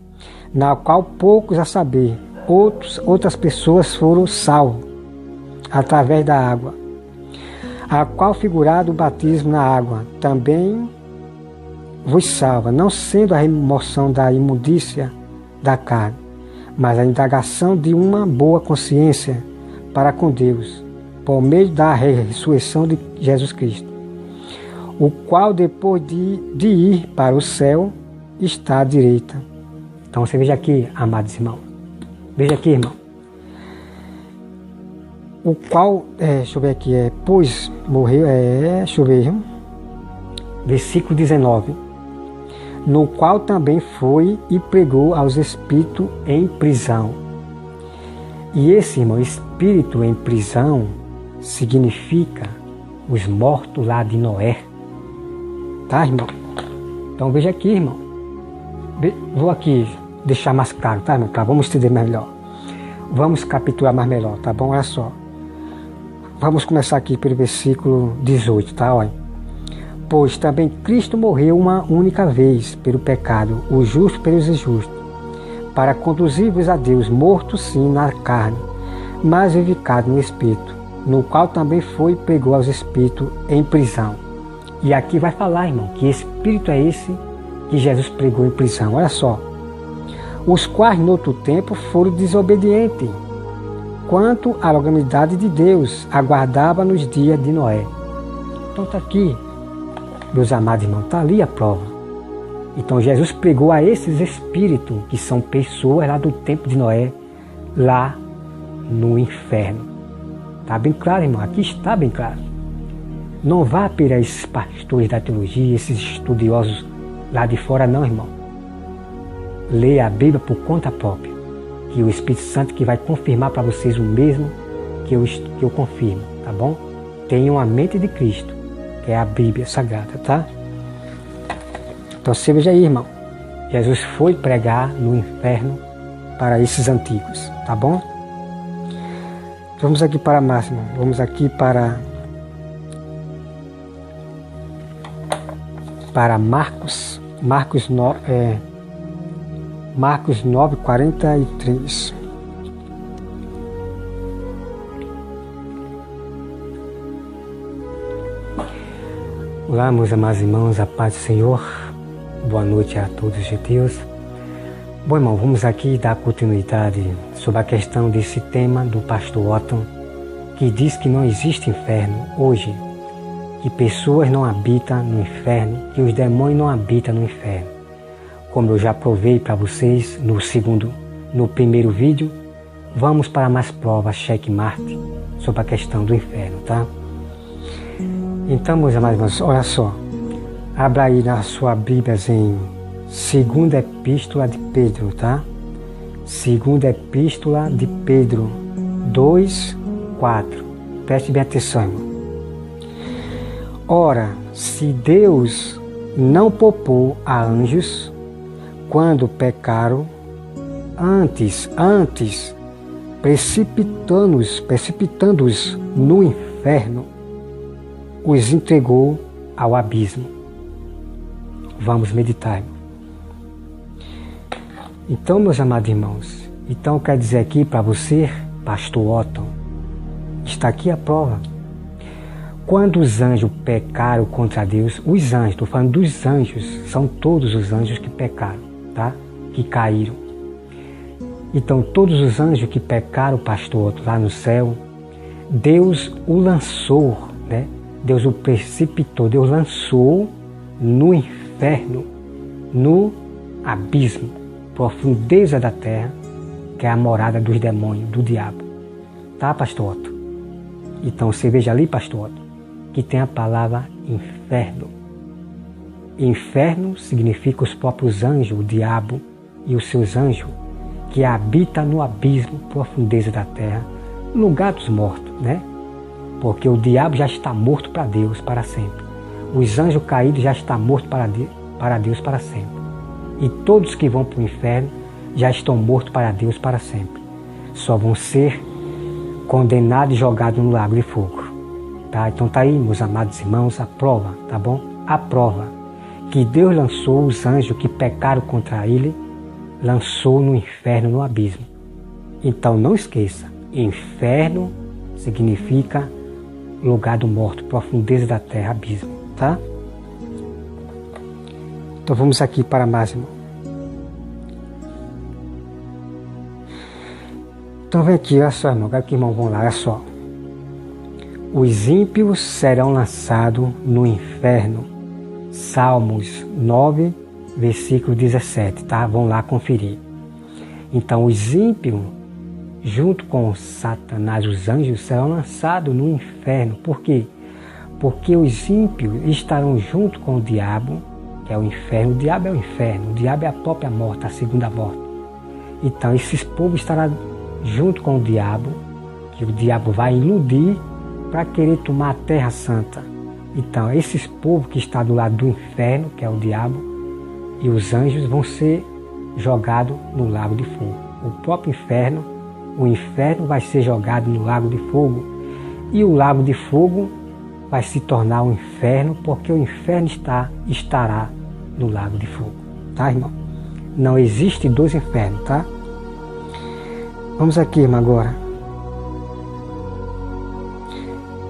na qual poucos, a saber, outras pessoas foram salvos através da água, a qual figurado o batismo na água também vos salva, não sendo a remoção da imundícia da carne, mas a indagação de uma boa consciência para com Deus, por meio da ressurreição de Jesus Cristo, o qual depois de ir para o céu está à direita. Então você veja aqui, amados irmãos, veja aqui, irmão, o qual, deixa eu ver aqui, pois morreu, deixa eu ver, versículo 19, no qual também foi e pregou aos espíritos em prisão. E esse, irmão, espírito em prisão significa os mortos lá de Noé. Tá, irmão? Então veja aqui, irmão. Vou aqui deixar mais claro, tá, irmão? Tá, vamos entender melhor. Vamos capitular mais melhor, tá bom? Olha só. Vamos começar aqui pelo versículo 18, tá? Olha. Pois também Cristo morreu uma única vez pelo pecado, o justo pelos injustos, para conduzir-vos a Deus, morto sim na carne, mas vivificado no Espírito, no qual também foi e pregou aos espíritos em prisão. E aqui vai falar, irmão, que espírito é esse que Jesus pregou em prisão. Olha só. Os quais no outro tempo foram desobedientes, quanto à longanimidade de Deus, aguardava nos dias de Noé. Então está aqui, meus amados irmãos, está ali a prova. Então Jesus pregou a esses espíritos, que são pessoas lá do tempo de Noé, lá no inferno. Está bem claro, irmão? Aqui está bem claro. Não vá para esses pastores da teologia, esses estudiosos lá de fora, não, irmão. Leia a Bíblia por conta própria. E o Espírito Santo que vai confirmar para vocês o mesmo que eu confirmo, tá bom? Tenham a mente de Cristo, que é a Bíblia Sagrada, tá? Então você veja aí, irmão. Jesus foi pregar no inferno para esses antigos, tá bom? Vamos aqui para mais, irmão. Vamos aqui para Marcos 9:43. Olá, meus amados irmãos, a paz do Senhor. Boa noite a todos de Deus. Bom, irmão, vamos aqui dar continuidade sobre a questão desse tema do pastor Otton, que diz que não existe inferno hoje, que pessoas não habitam no inferno, que os demônios não habitam no inferno. Como eu já provei para vocês no primeiro vídeo, vamos para mais provas, checkmate, sobre a questão do inferno, tá? Então, meus amados irmãos, olha só. Abra aí na sua Bíblia em Segunda Epístola de Pedro, tá? Segunda Epístola de Pedro 2:4. Preste bem atenção, irmão. Ora, se Deus não poupou a anjos quando pecaram, antes precipitando-os no inferno, os entregou ao abismo. Vamos meditar. Então, meus amados irmãos, então quer dizer aqui para você, pastor Otton, está aqui a prova. Quando os anjos pecaram contra Deus, os anjos, estou falando dos anjos, são todos os anjos que pecaram, tá? Que caíram. Então, todos os anjos que pecaram, pastor Otton, lá no céu, Deus o lançou, né? Deus o precipitou, Deus lançou no inferno, no abismo, profundeza da terra, que é a morada dos demônios, do diabo. Tá, pastor Otton? Então você veja ali, pastor Otton, que tem a palavra inferno. Inferno significa os próprios anjos, o diabo e os seus anjos, que habitam no abismo, profundeza da terra, lugar dos mortos, né? Porque o diabo já está morto para Deus para sempre. Os anjos caídos já estão mortos para Deus para sempre. E todos que vão para o inferno já estão mortos para Deus para sempre. Só vão ser condenados e jogados no lago de fogo. Tá? Então tá aí, meus amados irmãos, a prova, tá bom? A prova que Deus lançou os anjos que pecaram contra ele, lançou no inferno, no abismo. Então não esqueça, inferno significa lugar do morto, profundeza da terra, abismo, tá? Então vamos aqui para mais, irmão. Então vem aqui, olha só, irmão, agora que irmão, vamos lá, olha só. Os ímpios serão lançados no inferno. Salmos 9, versículo 17, tá? Vão lá conferir. Então os ímpios, junto com Satanás, os anjos, serão lançados no inferno. Por quê? Porque os ímpios estarão junto com o diabo que é o inferno. O diabo é o inferno, o diabo é a própria morte, a segunda morte. Então esses povos estarão junto com o diabo, que o diabo vai iludir para querer tomar a terra santa. Então esses povos que estão do lado do inferno, que é o diabo, e os anjos vão ser jogados no lago de fogo. O próprio inferno, o inferno vai ser jogado no lago de fogo, e o lago de fogo vai se tornar um inferno, porque o inferno estará no lago de fogo. Tá, irmão? Não existe dois infernos, tá? Vamos aqui, irmão, agora.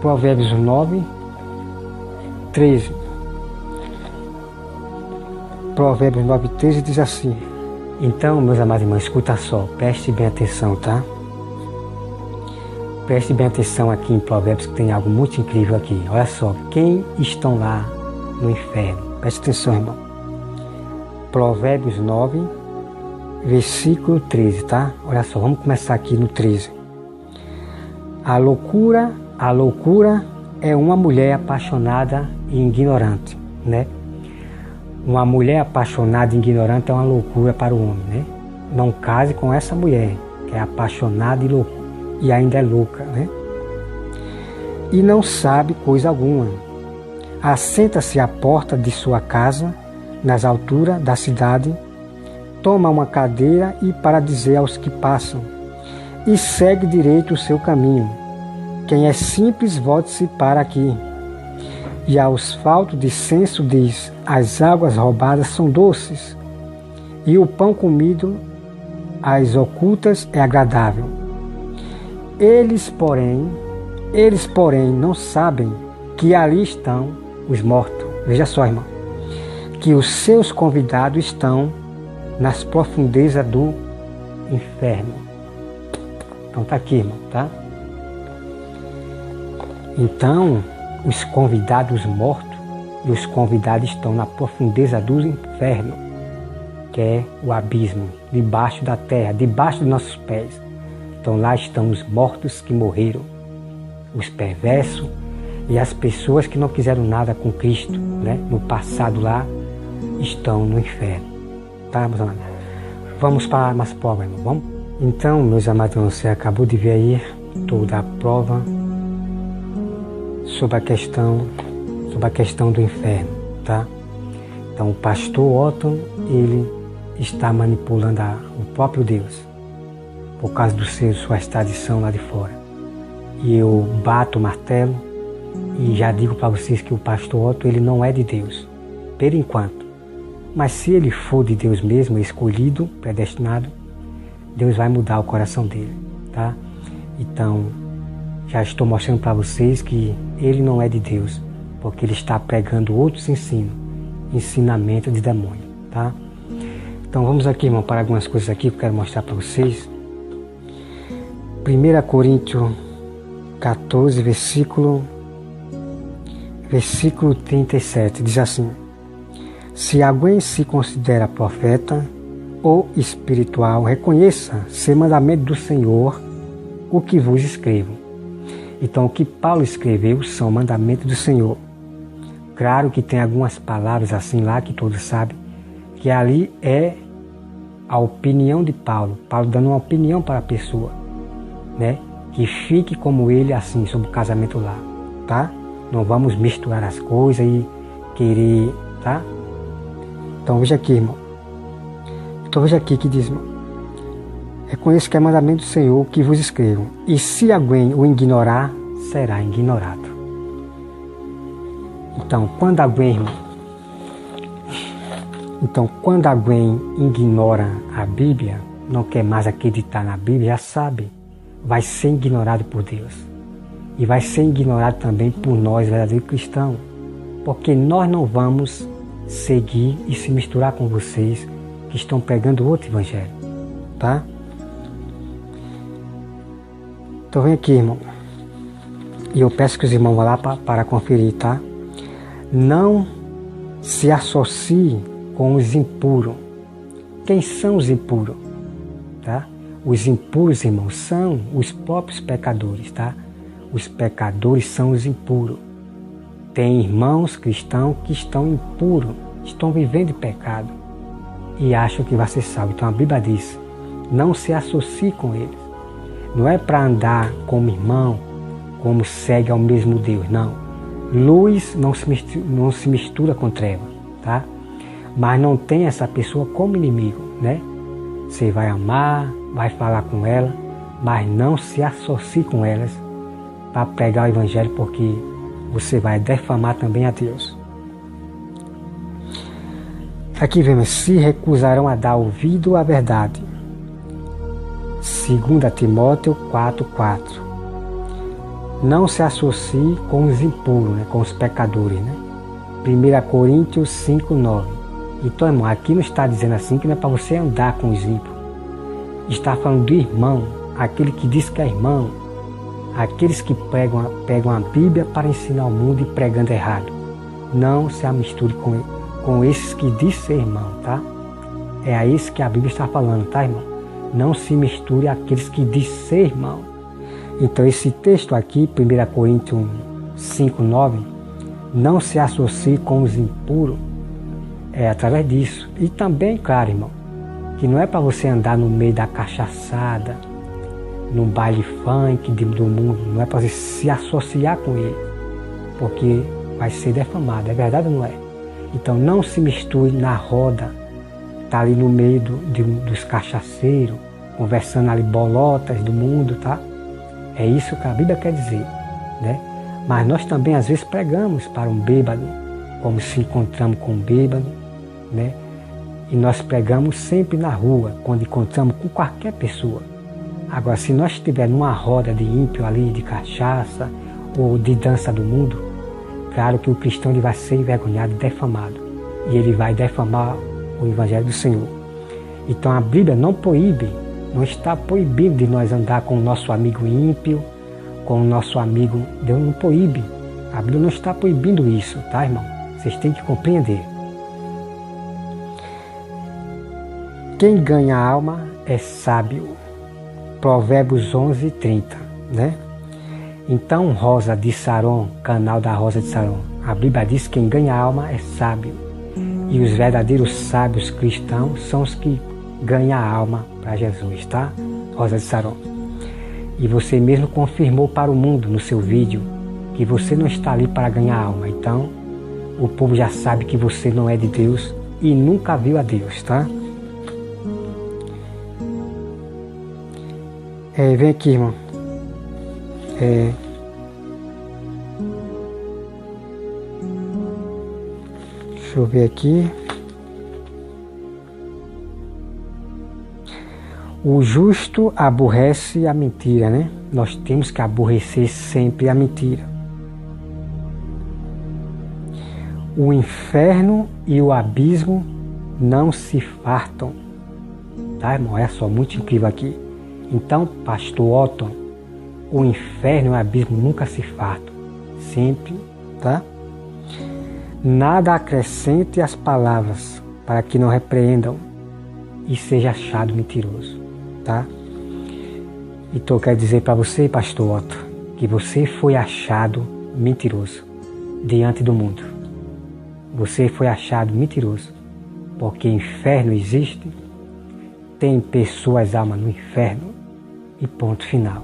Provérbios 9, 13. Provérbios 9, 13 diz assim. Então, meus amados irmãos, escuta só, preste bem atenção, tá? Preste bem atenção aqui em Provérbios, que tem algo muito incrível aqui. Olha só, quem estão lá no inferno? Preste atenção, irmão. Provérbios 9, versículo 13, tá? Olha só, vamos começar aqui no 13. A loucura é uma mulher apaixonada e ignorante, né? Uma mulher apaixonada e ignorante é uma loucura para o homem, né? Não case com essa mulher, que é apaixonada e ainda é louca, né? E não sabe coisa alguma. Assenta-se à porta de sua casa, nas alturas da cidade, toma uma cadeira e para dizer aos que passam, e segue direito o seu caminho. Quem é simples, volte-se para aqui. E aos faltos de senso diz, as águas roubadas são doces, e o pão comido às ocultas é agradável. Eles, porém, não sabem que ali estão os mortos. Veja só, irmão, que os seus convidados estão nas profundezas do inferno. Então tá aqui, irmão, tá? Então, os convidados mortos e os convidados estão na profundeza do inferno, que é o abismo, debaixo da terra, debaixo dos nossos pés. Então lá estão os mortos que morreram, os perversos e as pessoas que não quiseram nada com Cristo, né? No passado lá, estão no inferno. Tá, meus amados? Vamos para mais prova, irmão. Vamos? Então, meus amados, você acabou de ver aí toda a prova sobre a questão do inferno, tá? Então o pastor Otton, ele está manipulando o próprio Deus por causa sua extradição lá de fora. E eu bato o martelo e já digo para vocês que o pastor Otton, ele não é de Deus, por enquanto. Mas se ele for de Deus mesmo, escolhido, predestinado, Deus vai mudar o coração dele, tá? Então, já estou mostrando para vocês que ele não é de Deus, porque ele está pregando outros ensinamento de demônio, tá? Então vamos aqui, irmão, para algumas coisas aqui que eu quero mostrar para vocês. 1 Coríntios 14, versículo 37, diz assim: se alguém se considera profeta ou espiritual, reconheça ser mandamento do Senhor o que vos escrevo. Então, o que Paulo escreveu são mandamentos do Senhor. Claro que tem algumas palavras assim lá que todos sabem, que ali é a opinião de Paulo. Paulo dando uma opinião para a pessoa, né? Que fique como ele assim, sobre o casamento lá, tá? Não vamos misturar as coisas e querer, tá? Então veja aqui, irmão. Então veja aqui que diz, irmão. Reconheço que é mandamento do Senhor que vos escrevo. E se alguém o ignorar, será ignorado. Então, quando alguém ignora a Bíblia, não quer mais acreditar na Bíblia, já sabe, vai ser ignorado por Deus. E vai ser ignorado também por nós, verdadeiros cristãos. Porque nós não vamos seguir e se misturar com vocês que estão pregando outro evangelho, tá? Então vem aqui, irmão. E eu peço que os irmãos vão lá para conferir, tá? Não se associe com os impuros. Quem são os impuros? Tá? Os impuros, irmãos, são os próprios pecadores, tá? Os pecadores são os impuros. Tem irmãos cristãos que estão impuros, estão vivendo em pecado e acham que vai ser salvo. Então a Bíblia diz, não se associe com eles. Não é para andar como irmão, como segue ao mesmo Deus, não. Luz não se mistura com treva, tá? Mas não tem essa pessoa como inimigo, né? Você vai amar, vai falar com ela, mas não se associe com elas para pregar o Evangelho, porque você vai defamar também a Deus. Aqui vemos, se recusarão a dar ouvido à verdade. 2 Timóteo 4:4. Não se associe com os impuros, né, com os pecadores, né? 1 Coríntios 5:9. Então, irmão, aqui não está dizendo assim que não é para você andar com os ímpios. Está falando do irmão, aquele que diz que é irmão, aqueles que pegam a Bíblia para ensinar o mundo e pregando errado. Não se misture com esses que diz ser irmão, tá? É a esse que a Bíblia está falando, tá, irmão? Não se misture àqueles que diz ser irmão. Então esse texto aqui, 1 Coríntios 5:9, não se associe com os impuros, é através disso. E também, claro, irmão, que não é para você andar no meio da cachaçada, no baile funk do mundo, não é para você se associar com ele, porque vai ser defamado, é verdade ou não é? Então não se misture na roda, tá ali no meio dos cachaceiros, conversando ali bolotas do mundo, tá? É isso que a Bíblia quer dizer, né? Mas nós também às vezes pregamos para um bêbado, como se encontramos com um bêbado, né? E nós pregamos sempre na rua, quando encontramos com qualquer pessoa. Agora, se nós estivermos numa roda de ímpio ali, de cachaça ou de dança do mundo, claro que o cristão ele vai ser envergonhado e defamado. E ele vai defamar o Evangelho do Senhor. Então a Bíblia não proíbe, não está proibindo de nós andar com o nosso amigo ímpio, com o nosso amigo. Deus não proíbe. A Bíblia não está proibindo isso, tá, irmão? Vocês têm que compreender. Quem ganha a alma é sábio. Provérbios 11:30, né? Então, Rosa de Saron, canal da Rosa de Saron, a Bíblia diz que quem ganha a alma é sábio. E os verdadeiros sábios cristãos são os que ganham a alma para Jesus, tá? Rosa de Saron. E você mesmo confirmou para o mundo no seu vídeo que você não está ali para ganhar a alma. Então, o povo já sabe que você não é de Deus e nunca viu a Deus, tá? Vem aqui, irmão. Deixa eu ver aqui. O justo aborrece a mentira, né? Nós temos que aborrecer sempre a mentira. O inferno e o abismo não se fartam. Tá, irmão? É só muito incrível aqui. Então, pastor Otton, o inferno e o abismo nunca se fartam. Sempre, tá? Nada acrescente as palavras para que não repreendam e seja achado mentiroso, tá? Então eu quero dizer para você, pastor Otton, que você foi achado mentiroso diante do mundo. Você foi achado mentiroso, porque inferno existe, tem pessoas, almas no inferno e ponto final.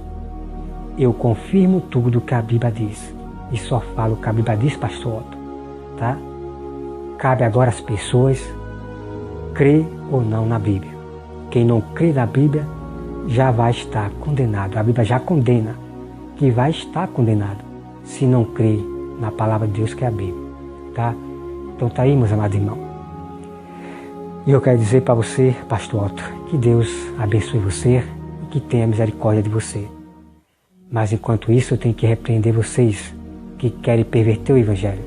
Eu confirmo tudo que a Bíblia diz e só falo o que a Bíblia diz, pastor Otton, tá? Cabe agora às pessoas crer ou não na Bíblia. Quem não crê na Bíblia já vai estar condenado. A Bíblia já condena que vai estar condenado se não crê na palavra de Deus, que é a Bíblia, tá? Então tá aí, meus amados irmãos. E eu quero dizer para você, pastor Otton, que Deus abençoe você e que tenha misericórdia de você. Mas enquanto isso eu tenho que repreender vocês que querem perverter o Evangelho,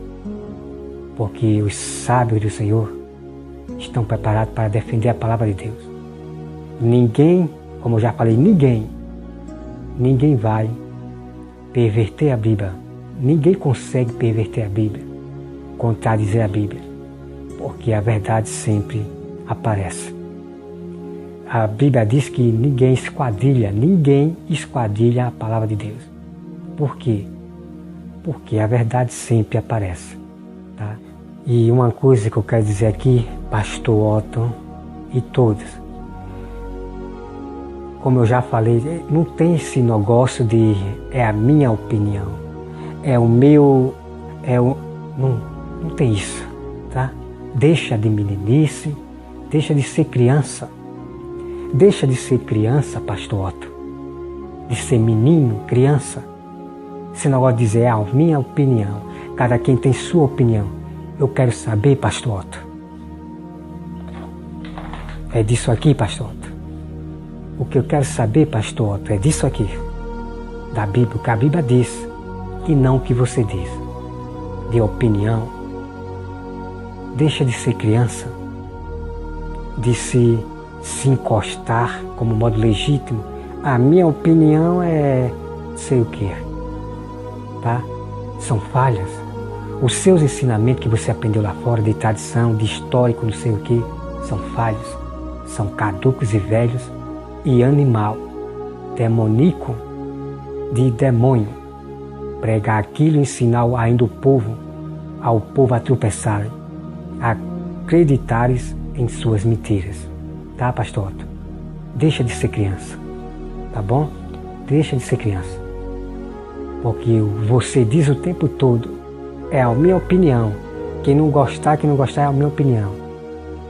porque os sábios do Senhor estão preparados para defender a palavra de Deus. Ninguém, como eu já falei, ninguém vai perverter a Bíblia. Ninguém consegue perverter a Bíblia, contradizer a Bíblia, porque a verdade sempre aparece. A Bíblia diz que ninguém esquadrilha a palavra de Deus. Por quê? Porque a verdade sempre aparece, tá? E uma coisa que eu quero dizer aqui, pastor Otto e todos, como eu já falei, não tem esse negócio de é a minha opinião, é o meu, não tem isso, tá? Deixa de meninice, deixa de ser criança. Deixa de ser criança, pastor Otto. De ser menino, criança. Esse negócio de dizer é a minha opinião. Cada quem tem sua opinião. Eu quero saber, pastor Otto. É disso aqui, pastor Otto. O que eu quero saber, pastor Otto, é disso aqui. Da Bíblia, o que a Bíblia diz. E não o que você diz. De opinião. Deixa de ser criança. De se encostar como modo legítimo. A minha opinião é sei o que, tá? São falhas. Os seus ensinamentos que você aprendeu lá fora, de tradição, de histórico, não sei o que, são falhos, são caducos e velhos e animal, demoníaco, de demônio. Pregar aquilo e ensinar ainda ao povo a tropeçarem, a acreditarem em suas mentiras. Tá, pastor Otto? Deixa de ser criança, tá bom? Deixa de ser criança. Porque você diz o tempo todo, é a minha opinião. Quem não gostar é a minha opinião.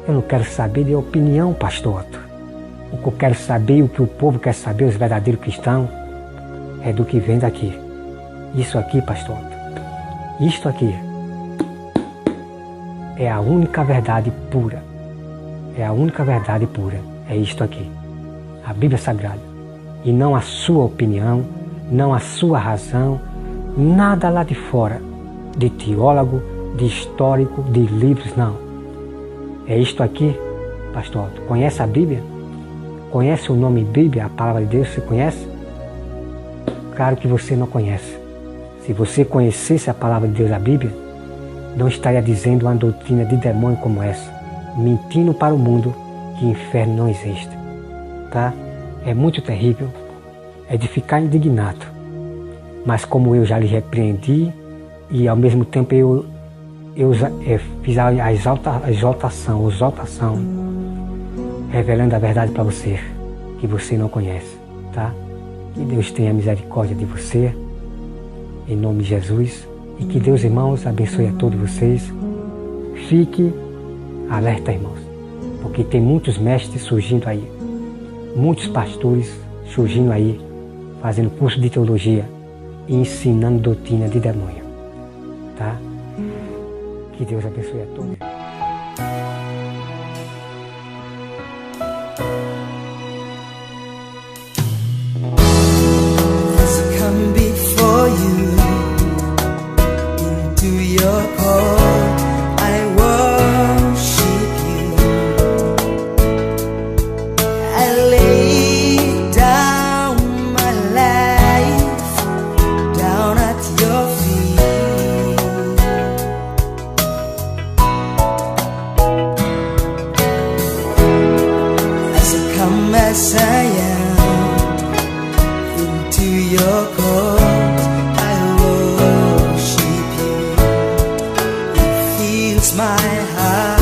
Eu não quero saber de opinião, pastor Otto. O que eu quero saber, o que o povo quer saber, os verdadeiros cristãos, é do que vem daqui. Isso aqui, pastor Otto, isto aqui é a única verdade pura. É a única verdade pura. É isto aqui. A Bíblia Sagrada. E não a sua opinião, não a sua razão, nada lá de fora, de teólogo, de histórico, de livros, não. É isto aqui, pastor Otto. Conhece a Bíblia? Conhece o nome Bíblia, a palavra de Deus? Você conhece? Claro que você não conhece. Se você conhecesse a palavra de Deus, a Bíblia, não estaria dizendo uma doutrina de demônio como essa, mentindo para o mundo que inferno não existe. Tá? É muito terrível, é de ficar indignado. Mas como eu já lhe repreendi e ao mesmo tempo eu fiz a exaltação, revelando a verdade para você, que você não conhece. Tá? Que Deus tenha misericórdia de você, em nome de Jesus, e que Deus, irmãos, abençoe a todos vocês. Fique alerta, irmãos, porque tem muitos mestres surgindo aí, muitos pastores surgindo aí, fazendo curso de teologia e ensinando doutrina de demônio, tá? Que Deus abençoe a todos.
As I am into your court, I worship you. It fills my heart,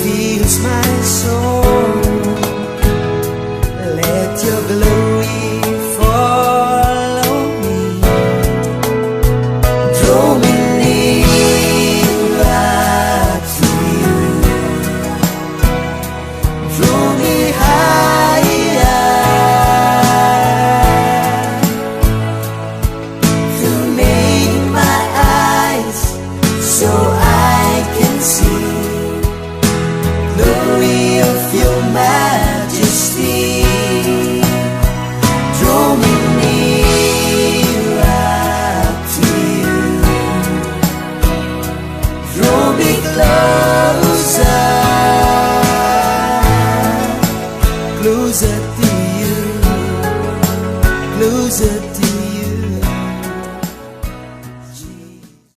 fills my soul. Let your glory follow me, draw me nearer to you, draw me closer to you, closer to you.